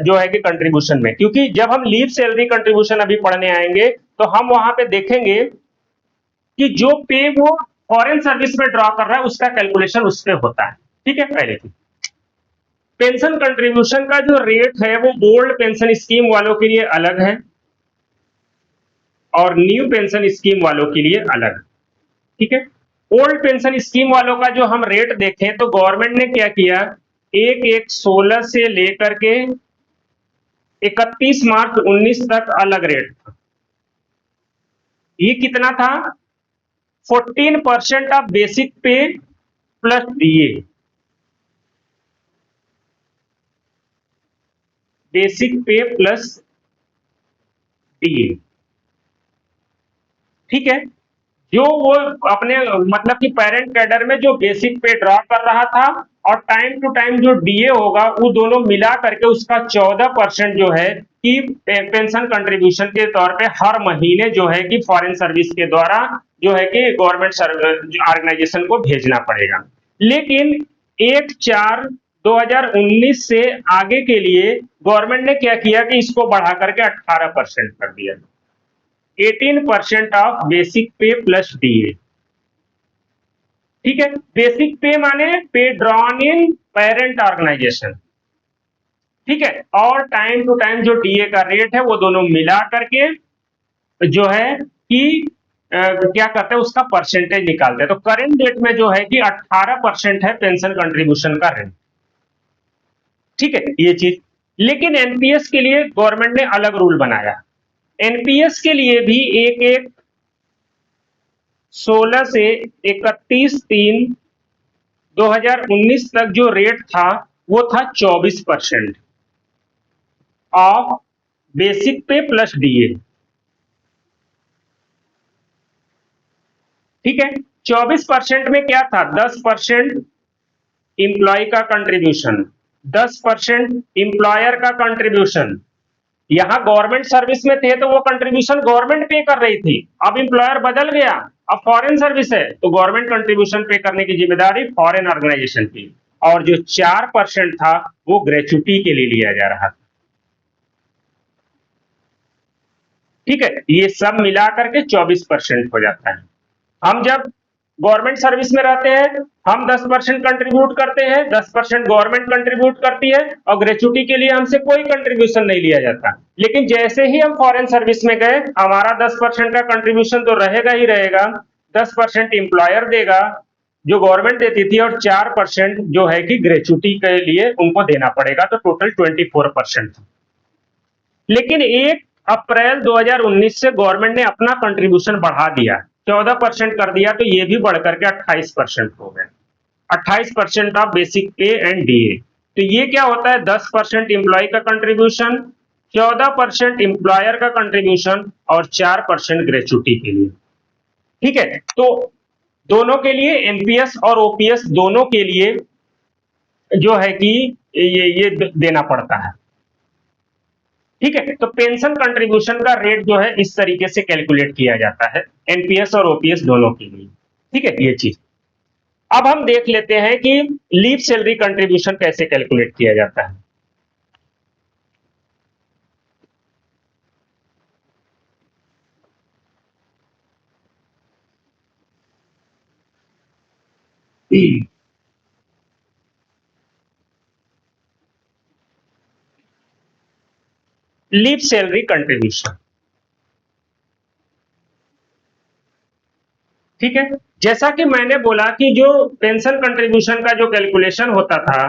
जो है कि कंट्रीब्यूशन में, क्योंकि जब हम लीव सैलरी कंट्रीब्यूशन अभी पढ़ने आएंगे तो हम वहां पे देखेंगे कि जो पे वो फॉरेन सर्विस में ड्रॉ कर रहा है उसका कैलकुलेशन उस पर होता है। ठीक है, पहले की पेंशन कंट्रीब्यूशन का जो रेट है वो ओल्ड पेंशन स्कीम वालों के लिए अलग है और न्यू पेंशन स्कीम वालों के लिए अलग। ठीक है, ओल्ड पेंशन स्कीम वालों का जो हम रेट देखें तो गवर्नमेंट ने क्या किया, 1/1/16 से लेकर के 31 मार्च 19 तक अलग रेट था। ये कितना था? 14% ऑफ बेसिक पे प्लस डीए। बेसिक पे प्लस डीए। ठीक है, जो वो अपने मतलब कि पेरेंट कैडर में जो बेसिक पे ड्रॉ कर रहा था और टाइम टू टाइम जो डीए होगा वो दोनों मिला करके उसका 14% जो है कि पेंशन कंट्रीब्यूशन के तौर पे हर महीने जो है कि फॉरेन सर्विस के द्वारा जो है कि गवर्नमेंट ऑर्गेनाइजेशन को भेजना पड़ेगा। लेकिन 1/4/2019 से आगे के लिए गवर्नमेंट ने क्या किया कि इसको बढ़ा करके 18% कर दिया। 18% ऑफ बेसिक पे प्लस डीए। ठीक है, बेसिक पे माने पे ड्रॉन इन पेरेंट ऑर्गेनाइजेशन। ठीक है, और टाइम टू टाइम जो डीए का रेट है वो दोनों मिला करके जो है कि क्या करते हैं उसका परसेंटेज निकालते हैं। तो करेंट डेट में जो है कि 18% है पेंशन कंट्रीब्यूशन का रेट। ठीक है, ये चीज। लेकिन एनपीएस के लिए गवर्नमेंट ने अलग रूल बनाया। एनपीएस के लिए भी 1/1/16 से 31/3/2019 तक जो रेट था वो था 24% ऑफ बेसिक पे प्लस डीए। ठीक है, 24% में क्या था? 10% इंप्लॉय का कंट्रीब्यूशन, 10% इंप्लॉयर का कंट्रीब्यूशन। यहां गवर्नमेंट सर्विस में थे तो वो कंट्रीब्यूशन गवर्नमेंट पे कर रही थी। अब इंप्लॉयर बदल गया, अब फॉरेन सर्विस है तो गवर्नमेंट कंट्रीब्यूशन पे करने की जिम्मेदारी फॉरेन ऑर्गेनाइजेशन की। और जो 4% था वो ग्रेचुटी के लिए लिया जा रहा था। ठीक है, ये सब मिलाकर के 24% हो जाता है। हम जब गवर्नमेंट सर्विस में रहते हैं हम 10% कंट्रीब्यूट करते हैं, 10% गवर्नमेंट कंट्रीब्यूट करती है और ग्रेचुटी के लिए हमसे कोई कंट्रीब्यूशन नहीं लिया जाता। लेकिन जैसे ही हम फॉरेन सर्विस में गए हमारा 10% का कंट्रीब्यूशन तो रहेगा ही रहेगा। 10% इंप्लॉयर देगा जो गवर्नमेंट देती थी और 4% जो है कि ग्रेचुटी के लिए उनको देना पड़ेगा, तो टोटल 24% था। लेकिन 1 अप्रैल 2019 से गवर्नमेंट ने अपना कंट्रीब्यूशन बढ़ा दिया, 14% कर दिया, तो ये भी बढ़कर के 28% हो गया। 28% ऑफ बेसिक पे एंड डीए। तो ये क्या होता है? 10% इंप्लॉय का कंट्रीब्यूशन, 14% इंप्लॉयर का कंट्रीब्यूशन और 4% ग्रेचुटी के लिए। ठीक है, तो दोनों के लिए एनपीएस और ओपीएस दोनों के लिए जो है कि ये देना पड़ता है। ठीक है, तो पेंशन कंट्रीब्यूशन का रेट जो है इस तरीके से कैलकुलेट किया जाता है एनपीएस और ओपीएस दोनों के लिए। ठीक है, ये चीज। अब हम देख लेते हैं कि लीव सैलरी कंट्रीब्यूशन कैसे कैलकुलेट किया जाता है। Leave salary contribution. ठीक है, जैसा कि मैंने बोला कि जो पेंशन कंट्रीब्यूशन का जो कैलकुलेशन होता था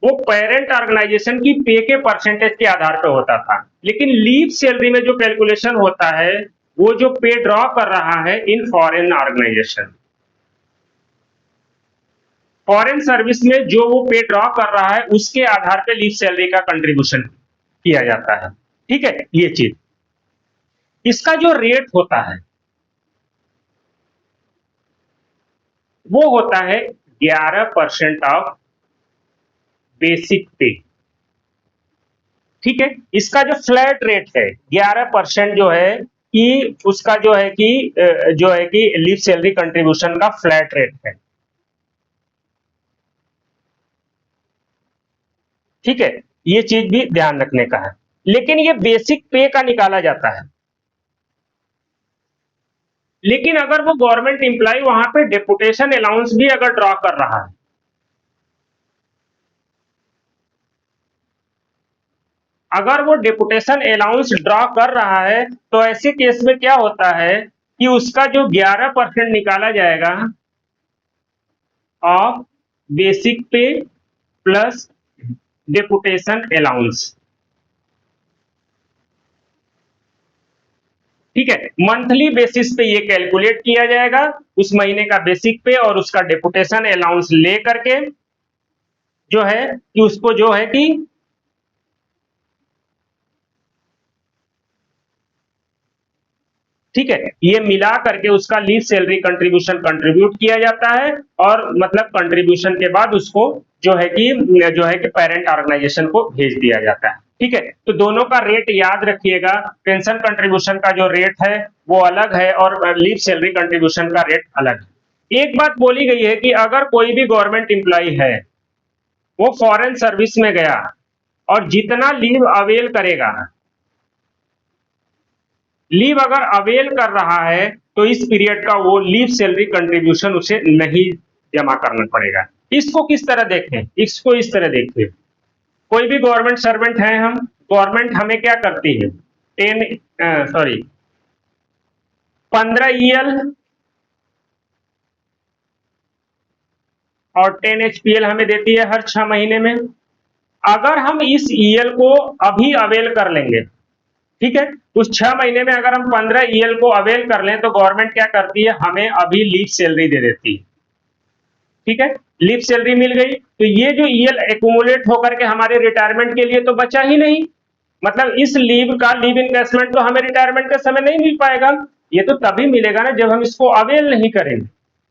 वो पेरेंट ऑर्गेनाइजेशन की पे के परसेंटेज के आधार पर होता था, लेकिन लीव सैलरी में जो कैलकुलेशन होता है वो जो पे ड्रॉ कर रहा है in foreign organisation, foreign service में जो वो पे ड्रॉ कर रहा है उसके आधार पे लीव सैलरी का कंट्रीब्यूशन किया जाता है। ठीक है, ये चीज, इसका जो रेट होता है वो होता है 11% ऑफ बेसिक पे। ठीक है, इसका जो फ्लैट रेट है 11% जो है कि उसका जो है कि लीव सैलरी कंट्रीब्यूशन का फ्लैट रेट है। ठीक है, ये चीज भी ध्यान रखने का है, लेकिन ये बेसिक पे का निकाला जाता है। लेकिन अगर वो गवर्नमेंट एम्प्लॉय वहां पे डेपुटेशन अलाउंस भी अगर ड्रॉ कर रहा है, अगर वो डेपुटेशन अलाउंस ड्रॉ कर रहा है तो ऐसे केस में क्या होता है कि उसका जो 11% निकाला जाएगा ऑफ बेसिक पे प्लस डेपुटेशन अलाउंस। ठीक है, मंथली बेसिस पे ये कैलकुलेट किया जाएगा, उस महीने का बेसिक पे और उसका डेपुटेशन अलाउंस ले करके जो है कि उसको जो है कि ठीक है, ये मिला करके उसका लीव सैलरी कंट्रीब्यूशन कंट्रीब्यूट किया जाता है और मतलब कंट्रीब्यूशन के बाद उसको जो है कि पेरेंट ऑर्गेनाइजेशन को भेज दिया जाता है। ठीक है, तो दोनों का रेट याद रखिएगा, पेंशन कंट्रीब्यूशन का जो रेट है वो अलग है और लीव सैलरी कंट्रीब्यूशन का रेट अलग है। एक बात बोली गई है कि अगर कोई भी गवर्नमेंट एम्प्लॉय है वो फॉरेन सर्विस में गया और जितना लीव अवेल करेगा, लीव अगर अवेल कर रहा है तो इस पीरियड का वो लीव सैलरी कंट्रीब्यूशन उसे नहीं जमा करना पड़ेगा। इसको किस तरह देखें, इसको इस तरह देखिए, कोई भी गवर्नमेंट सर्वेंट है, हम गवर्नमेंट हमें क्या करती है 15 ईएल और 10 एचपीएल हमें देती है हर 6 महीने में। अगर हम इस ईएल को अभी अवेल कर लेंगे, ठीक है, उस 6 महीने में अगर हम 15 ईएल को अवेल कर लें तो गवर्नमेंट क्या करती है, हमें अभी लीव सैलरी दे देती है। ठीक है, लीव सैलरी मिल गई तो ये जो ईएल एक्यूमुलेट होकर के हमारे रिटायरमेंट के लिए तो बचा ही नहीं, मतलब इस लीव का लीव इन्वेस्टमेंट तो हमें रिटायरमेंट के समय नहीं मिल पाएगा। ये तो तभी मिलेगा ना जब हम इसको अवेल नहीं करेंगे।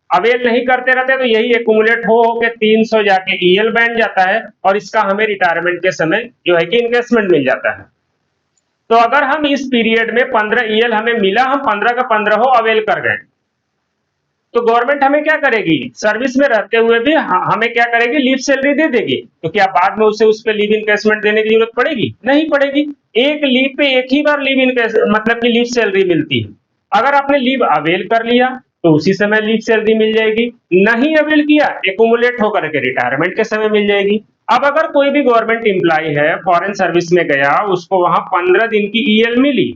अवेल नहीं करते रहते तो यही एक्यूमुलेट हो के 300 जाके ईएल बन जाता है और इसका हमें रिटायरमेंट के समय जो है कि इन्वेस्टमेंट मिल जाता है। तो अगर हम इस पीरियड में 15 ईएल हमें मिला, हम 15 का 15 अवेल कर गए, तो गवर्नमेंट हमें क्या करेगी, सर्विस में रहते हुए भी हमें क्या करेगी, लीव सैलरी दे देगी। तो क्या बाद में उसे उस पर लीव इन्वेस्टमेंट देने की जरूरत पड़ेगी? नहीं पड़ेगी। एक लीव पे एक ही बार लीव मतलब कि लीव सैलरी मिलती है। अगर आपने लीव अवेल कर लिया तो उसी समय लीव सैलरी मिल जाएगी, नहीं अवेल किया एक्यूमुलेट होकर के रिटायरमेंट के समय मिल जाएगी। अब अगर कोई भी गवर्नमेंट एम्प्लॉय है फॉरेन सर्विस में गया, उसको वहां 15 दिन की ईएल मिली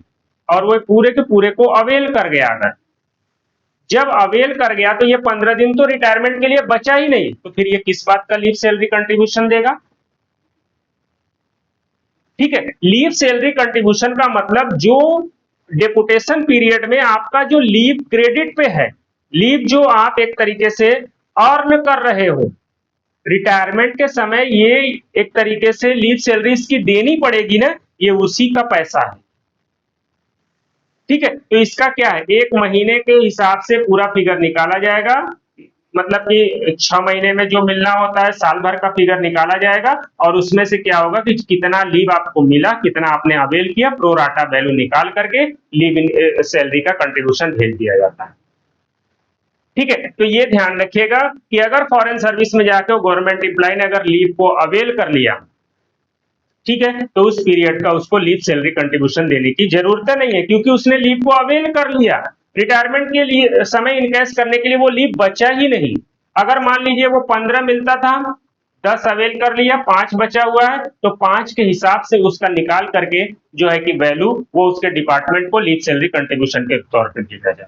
और वो पूरे के पूरे को अवेल कर गया, अगर जब अवेल कर गया तो ये 15 दिन तो रिटायरमेंट के लिए बचा ही नहीं, तो फिर ये किस बात का लीव सैलरी कंट्रीब्यूशन देगा? ठीक है, लीव सैलरी कंट्रीब्यूशन का मतलब जो डेपुटेशन पीरियड में आपका जो लीव क्रेडिट पे है, लीव जो आप एक तरीके से अर्न कर रहे हो, रिटायरमेंट के समय ये एक तरीके से लीव सैलरी इसकी देनी पड़ेगी ना, ये उसी का पैसा है। ठीक है, तो इसका क्या है, एक महीने के हिसाब से पूरा फिगर निकाला जाएगा, मतलब कि 6 महीने में जो मिलना होता है साल भर का फिगर निकाला जाएगा और उसमें से क्या होगा कि कितना लीव आपको मिला, कितना आपने अवेल किया, प्रो राटा वैल्यू निकाल करके लीव सैलरी का कंट्रीब्यूशन भेज दिया जाता है। ठीक है, तो ये ध्यान रखिएगा कि अगर फॉरेन सर्विस में जाकर गवर्नमेंट एम्प्लॉय ने अगर लीव को अवेल कर लिया, ठीक है, तो उस पीरियड का उसको लीव सैलरी कंट्रीब्यूशन देने की जरूरत नहीं है, क्योंकि उसने लीव को अवेल कर लिया, रिटायरमेंट के लिए समय इनकैश करने के लिए वो लीव बचा ही नहीं। अगर मान लीजिए वो 15 मिलता था, 10 अवेल कर लिया, 5 बचा हुआ है, तो 5 के हिसाब से उसका निकाल करके जो है कि वैल्यू वो उसके डिपार्टमेंट को लीव सैलरी कंट्रीब्यूशन के तौर पर दिया जाए।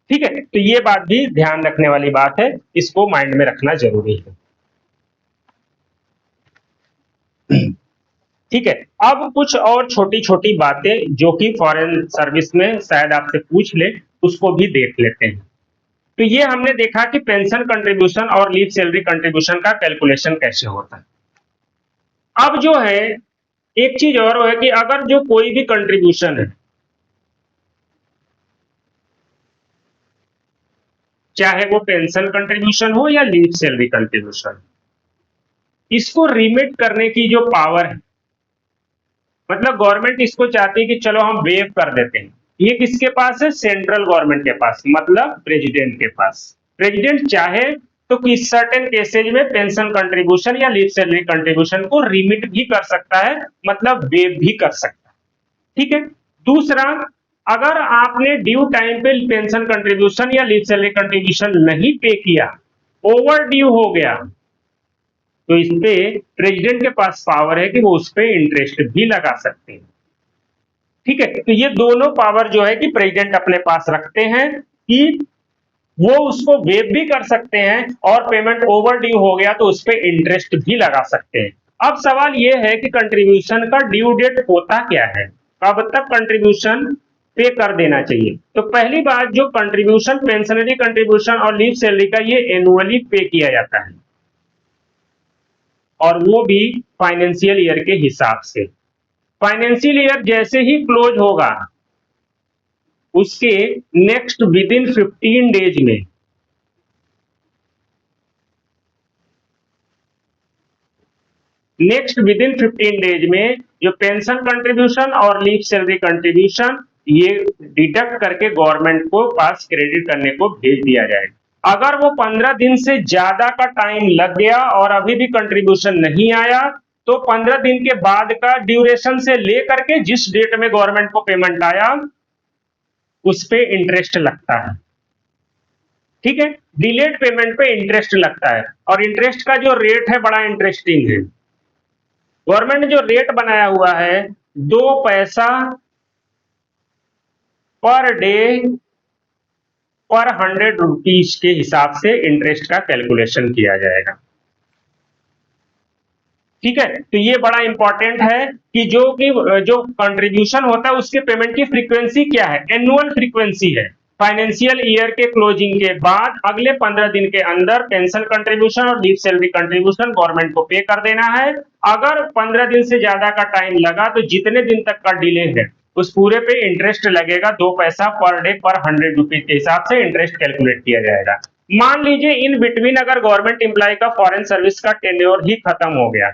ठीक है, तो ये बात भी ध्यान रखने वाली बात है, इसको माइंड में रखना जरूरी है। ठीक है, अब कुछ और छोटी छोटी बातें जो कि फॉरेन सर्विस में शायद आपसे पूछ ले, उसको भी देख लेते हैं। तो ये हमने देखा कि पेंशन कंट्रीब्यूशन और लीव सैलरी कंट्रीब्यूशन का कैलकुलेशन कैसे होता है। अब जो है एक चीज और है कि अगर जो कोई भी कंट्रीब्यूशन है, चाहे वो पेंशन कंट्रीब्यूशन हो या लीव सैलरी कंट्रीब्यूशन, इसको रिमिट करने की जो पावर है, मतलब गवर्नमेंट इसको चाहती है कि चलो हम वेव कर देते हैं, ये किसके पास है? सेंट्रल गवर्नमेंट के पास, मतलब प्रेसिडेंट के पास। प्रेसिडेंट चाहे तो किस सर्टेन केसेज में पेंशन कंट्रीब्यूशन या लीव सैलरी कंट्रीब्यूशन को रिमिट भी कर सकता है, मतलब वेव भी कर सकता है। ठीक है, दूसरा, अगर आपने ड्यू टाइम पे पेंशन कंट्रीब्यूशन या लीव सैलरी कंट्रीब्यूशन नहीं पे किया, ओवर ड्यू हो गया, तो इस पे प्रेसिडेंट के पास पावर है कि वो उस पे इंटरेस्ट भी लगा सकते हैं। ठीक है, तो ये दोनों पावर जो है कि प्रेसिडेंट अपने पास रखते हैं कि वो उसको वेव भी कर सकते हैं और पेमेंट ओवर ड्यू हो गया तो उस पे इंटरेस्ट भी लगा सकते हैं। अब सवाल ये है कि कंट्रीब्यूशन का ड्यू डेट होता क्या है, कब तक कंट्रीब्यूशन पे कर देना चाहिए? तो पहली बात, जो कंट्रीब्यूशन पेंशनरी कंट्रीब्यूशन और लीव सैलरी का, ये एनुअली पे किया जाता है, और वो भी फाइनेंशियल ईयर के हिसाब से। फाइनेंशियल ईयर जैसे ही क्लोज होगा, उसके नेक्स्ट विद इन 15 डेज में जो पेंशन कंट्रीब्यूशन और लीव सैलरी कंट्रीब्यूशन, ये डिडक्ट करके गवर्नमेंट को पास क्रेडिट करने को भेज दिया जाएगा। अगर वो 15 दिन से ज्यादा का टाइम लग गया और अभी भी कंट्रीब्यूशन नहीं आया, तो 15 दिन के बाद का ड्यूरेशन से लेकर के जिस डेट में गवर्नमेंट को पेमेंट आया, उस पे इंटरेस्ट लगता है। ठीक है, डिलेड पेमेंट पे इंटरेस्ट लगता है, और इंटरेस्ट का जो रेट है बड़ा इंटरेस्टिंग है। गवर्नमेंट ने जो रेट बनाया हुआ है, 2 पैसा पर डे पर 100 रुपीज के हिसाब से इंटरेस्ट का कैलकुलेशन किया जाएगा। ठीक है, तो ये बड़ा इंपॉर्टेंट है कि जो कंट्रीब्यूशन होता है उसके पेमेंट की फ्रीक्वेंसी क्या है? एनुअल फ्रीक्वेंसी है। फाइनेंशियल ईयर के क्लोजिंग के बाद अगले 15 दिन के अंदर पेंशन कंट्रीब्यूशन और लीव सैलरी कंट्रीब्यूशन गवर्नमेंट को पे कर देना है। अगर 15 दिन से ज्यादा का टाइम लगा, तो जितने दिन तक का डिले है उस पूरे पे इंटरेस्ट लगेगा, 2 पैसा पर डे पर 100 रुपीज के हिसाब से इंटरेस्ट कैलकुलेट किया जाएगा। मान लीजिए इन बिटवीन अगर गवर्नमेंट एम्प्लॉय का फॉरेन सर्विस का टेन्योर ही खत्म हो गया,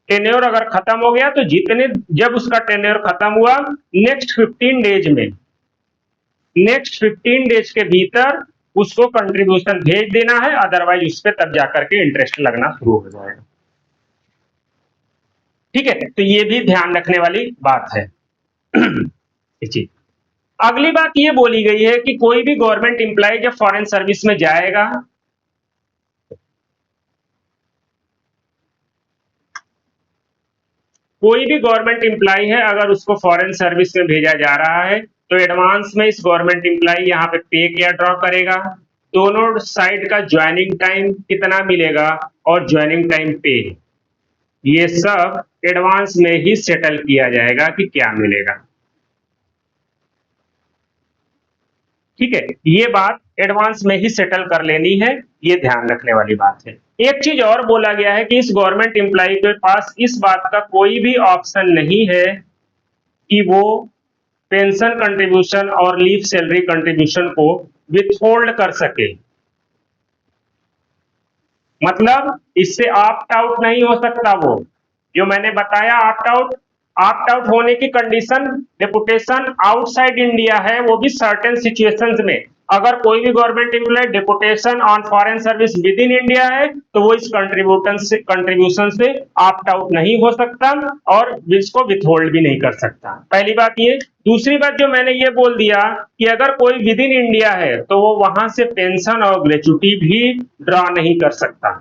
टेन्योर अगर खत्म हो गया, तो जब उसका टेन्योर खत्म हुआ, नेक्स्ट 15 डेज के भीतर उसको कंट्रीब्यूशन भेज देना है, अदरवाइज उस पर तब जाकर के इंटरेस्ट लगना शुरू हो जाएगा। ठीक है, तो ये भी ध्यान रखने वाली बात है। जी, अगली बात ये बोली गई है कि कोई भी गवर्नमेंट एम्प्लॉय जब फॉरेन सर्विस में जाएगा, कोई भी गवर्नमेंट एम्प्लॉय है अगर उसको फॉरेन सर्विस में भेजा जा रहा है, तो एडवांस में इस गवर्नमेंट एम्प्लॉय यहाँ पे पे क्या ड्रॉ करेगा, दोनों साइड का ज्वाइनिंग टाइम कितना मिलेगा और ज्वाइनिंग टाइम पे, ये सब एडवांस में ही सेटल किया जाएगा कि क्या मिलेगा। ठीक है, ये बात एडवांस में ही सेटल कर लेनी है, ये ध्यान रखने वाली बात है। एक चीज और बोला गया है कि इस गवर्नमेंट एम्प्लॉय के पास इस बात का कोई भी ऑप्शन नहीं है कि वो पेंशन कंट्रीब्यूशन और लीव सैलरी कंट्रीब्यूशन को विथहोल्ड कर सके, मतलब इससे ऑप्ट आउट नहीं हो सकता। वो जो मैंने बताया ऑप्ट आउट होने की कंडीशन, डेपुटेशन आउटसाइड इंडिया है, वो भी सर्टेन सिचुएशंस में, अगर कोई भी government employ deputation on foreign service within India है तो वो इस कंट्रीब्यूशन से ऑप्ट आउट नहीं हो सकता और इसको विथहोल्ड भी नहीं कर सकता। पहली बात ये। दूसरी बात जो मैंने ये बोल दिया कि अगर कोई विद इन इंडिया है तो वो वहां से पेंशन और ग्रेच्युटी भी ड्रॉ नहीं कर सकता।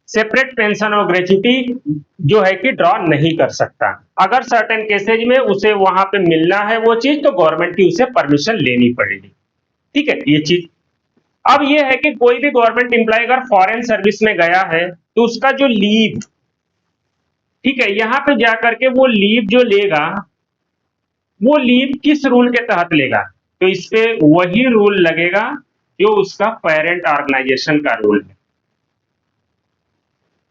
सेपरेट पेंशन और ग्रेच्युटी जो है कि ड्रॉ नहीं कर सकता। अगर सर्टेन केसेज में उसे वहां पे मिलना है वो चीज तो गवर्नमेंट की उसे परमिशन लेनी पड़ेगी। ठीक है, ये चीज। अब ये है कि कोई भी गवर्नमेंट एम्प्लॉय अगर फॉरेन सर्विस में गया है तो उसका जो लीव, ठीक है, यहां पे जाकर के वो लीव जो लेगा वो लीव किस रूल के तहत लेगा, तो इस पे वही रूल लगेगा जो उसका पेरेंट ऑर्गेनाइजेशन का रूल है।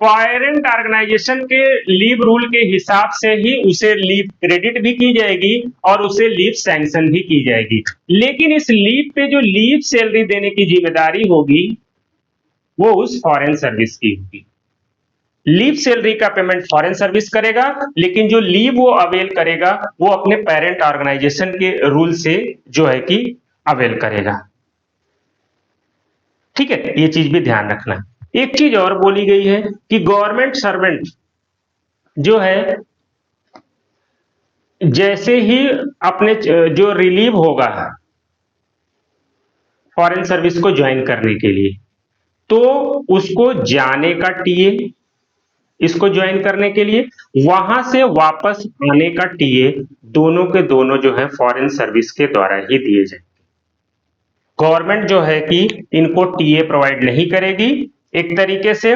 पेरेंट ऑर्गेनाइजेशन के लीव रूल के हिसाब से ही उसे लीव क्रेडिट भी की जाएगी और उसे लीव सैंक्शन भी की जाएगी। लेकिन इस लीव पे जो लीव सैलरी देने की जिम्मेदारी होगी वो उस फॉरेन सर्विस की होगी। लीव सैलरी का पेमेंट फॉरेन सर्विस करेगा, लेकिन जो लीव वो अवेल करेगा वो अपने पेरेंट ऑर्गेनाइजेशन के रूल से जो है कि अवेल करेगा। ठीक है, ये चीज भी ध्यान रखना। एक चीज और बोली गई है कि गवर्नमेंट सर्वेंट जो है जैसे ही अपने जो रिलीव होगा फॉरेन सर्विस को ज्वाइन करने के लिए तो उसको जाने का टीए, इसको ज्वाइन करने के लिए वहां से वापस आने का टीए दोनों के दोनों जो है फॉरेन सर्विस के द्वारा ही दिए जाएंगे। गवर्नमेंट जो है कि इनको टीए प्रोवाइड नहीं करेगी। एक तरीके से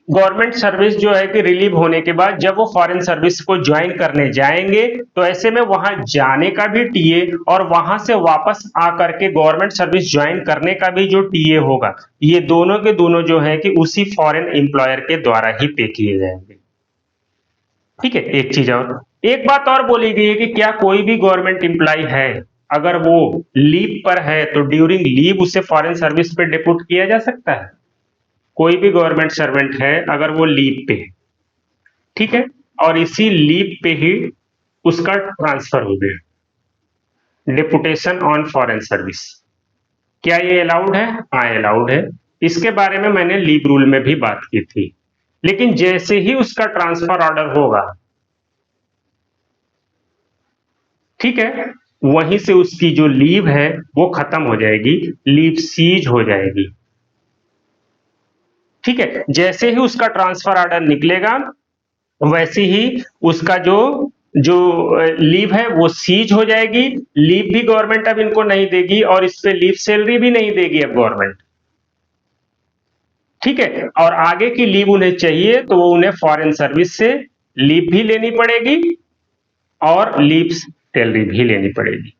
गवर्नमेंट सर्विस जो है कि रिलीव होने के बाद जब वो फॉरेन सर्विस को ज्वाइन करने जाएंगे तो ऐसे में वहां जाने का भी टीए और वहां से वापस आकर के गवर्नमेंट सर्विस ज्वाइन करने का भी जो टीए होगा ये दोनों के दोनों जो है कि उसी फॉरेन एम्प्लॉयर के द्वारा ही पे किए जाएंगे। ठीक है, एक चीज और, एक बात और बोली गई है कि क्या कोई भी गवर्नमेंट एम्प्लॉय है अगर वो लीव पर है तो ड्यूरिंग लीव उसे फॉरेन सर्विस पे डिपुट किया जा सकता है। कोई भी गवर्नमेंट सर्वेंट है अगर वो लीव पे है, ठीक है, और इसी लीव पे ही उसका ट्रांसफर हो गया, डिपुटेशन ऑन फॉरेन सर्विस, क्या ये अलाउड है? हाँ, अलाउड है। इसके बारे में मैंने लीव रूल में भी बात की थी। लेकिन जैसे ही उसका ट्रांसफर ऑर्डर होगा, ठीक है, वहीं से उसकी जो लीव है वो खत्म हो जाएगी, लीव सीज हो जाएगी। ठीक है, जैसे ही उसका ट्रांसफर ऑर्डर निकलेगा वैसे ही उसका जो जो लीव है वो सीज हो जाएगी। लीव भी गवर्नमेंट अब इनको नहीं देगी और इस पे लीव सैलरी भी नहीं देगी अब गवर्नमेंट। ठीक है, और आगे की लीव उन्हें चाहिए तो वो उन्हें फॉरेन सर्विस से लीव भी लेनी पड़ेगी और लीव सैलरी भी लेनी पड़ेगी।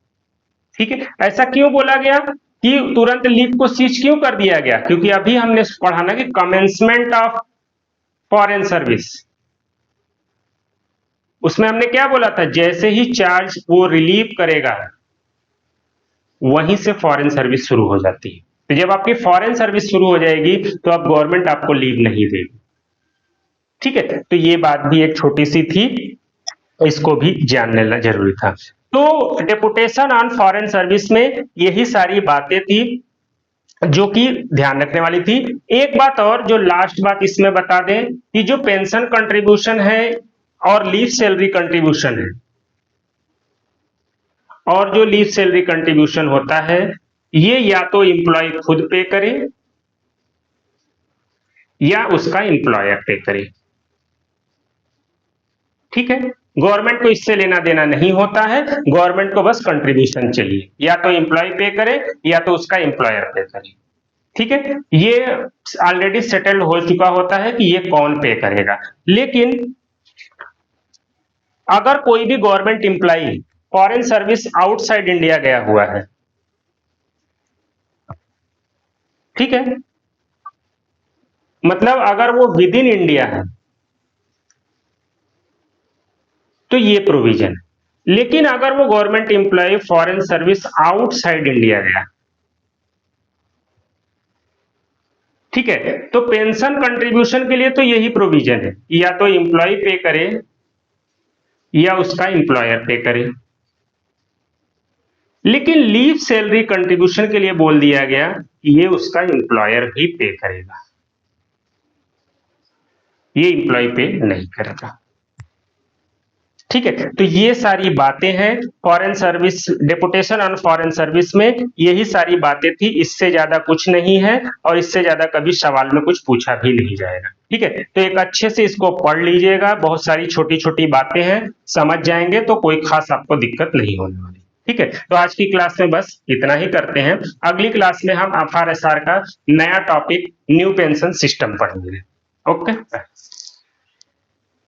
ठीक है, ऐसा क्यों बोला गया कि तुरंत लीव को सीज क्यों कर दिया गया? क्योंकि अभी हमने पढ़ा ना कि कमेंसमेंट ऑफ फॉरेन सर्विस, उसमें हमने क्या बोला था, जैसे ही चार्ज वो रिलीव करेगा वहीं से फॉरेन सर्विस शुरू हो जाती है। तो जब आपकी फॉरेन सर्विस शुरू हो जाएगी तो अब गवर्नमेंट आपको लीव नहीं देगी। ठीक है, तो ये बात भी एक छोटी सी थी, इसको भी जान लेना जरूरी था। तो डेपुटेशन ऑन फॉरेन सर्विस में यही सारी बातें थी जो कि ध्यान रखने वाली थी। एक बात और जो लास्ट बात इसमें बता दें कि जो पेंशन कंट्रीब्यूशन है और लीव सैलरी कंट्रीब्यूशन है और जो लीव सैलरी कंट्रीब्यूशन होता है ये या तो एम्प्लॉय खुद पे करे या उसका एम्प्लॉयर पे करे। ठीक है, गवर्नमेंट को इससे लेना देना नहीं होता है, गवर्नमेंट को बस कंट्रीब्यूशन चाहिए, या तो एम्प्लॉय पे करे या तो उसका एम्प्लॉयर पे करे। ठीक है, ये ऑलरेडी सेटल्ड हो चुका होता है कि ये कौन पे करेगा। लेकिन अगर कोई भी government employ foreign service outside India गया हुआ है, ठीक है, मतलब अगर वो विद इन इंडिया है तो ये प्रोविजन। लेकिन अगर वो government employ foreign service outside India गया, ठीक है, तो पेंशन कंट्रीब्यूशन के लिए तो यही प्रोविजन है, या तो एम्प्लॉय पे करे या उसका एम्प्लॉयर पे करे। लेकिन लीव सैलरी कंट्रीब्यूशन के लिए बोल दिया गया कि ये उसका एम्प्लॉयर भी पे करेगा, ये एम्प्लॉय पे नहीं करेगा। ठीक है, तो ये सारी बातें हैं foreign service, deputation on foreign service में यही सारी बातें थी, इससे ज्यादा कुछ नहीं है और इससे ज्यादा कभी सवाल में कुछ पूछा भी नहीं जाएगा। ठीक है, तो एक अच्छे से इसको पढ़ लीजिएगा, बहुत सारी छोटी छोटी बातें हैं, समझ जाएंगे तो कोई खास आपको दिक्कत नहीं होने वाली। ठीक है, तो आज की क्लास में बस इतना ही करते हैं। अगली क्लास में हम एफआरएसआर का नया टॉपिक न्यू पेंशन सिस्टम पढ़ेंगे। ओके।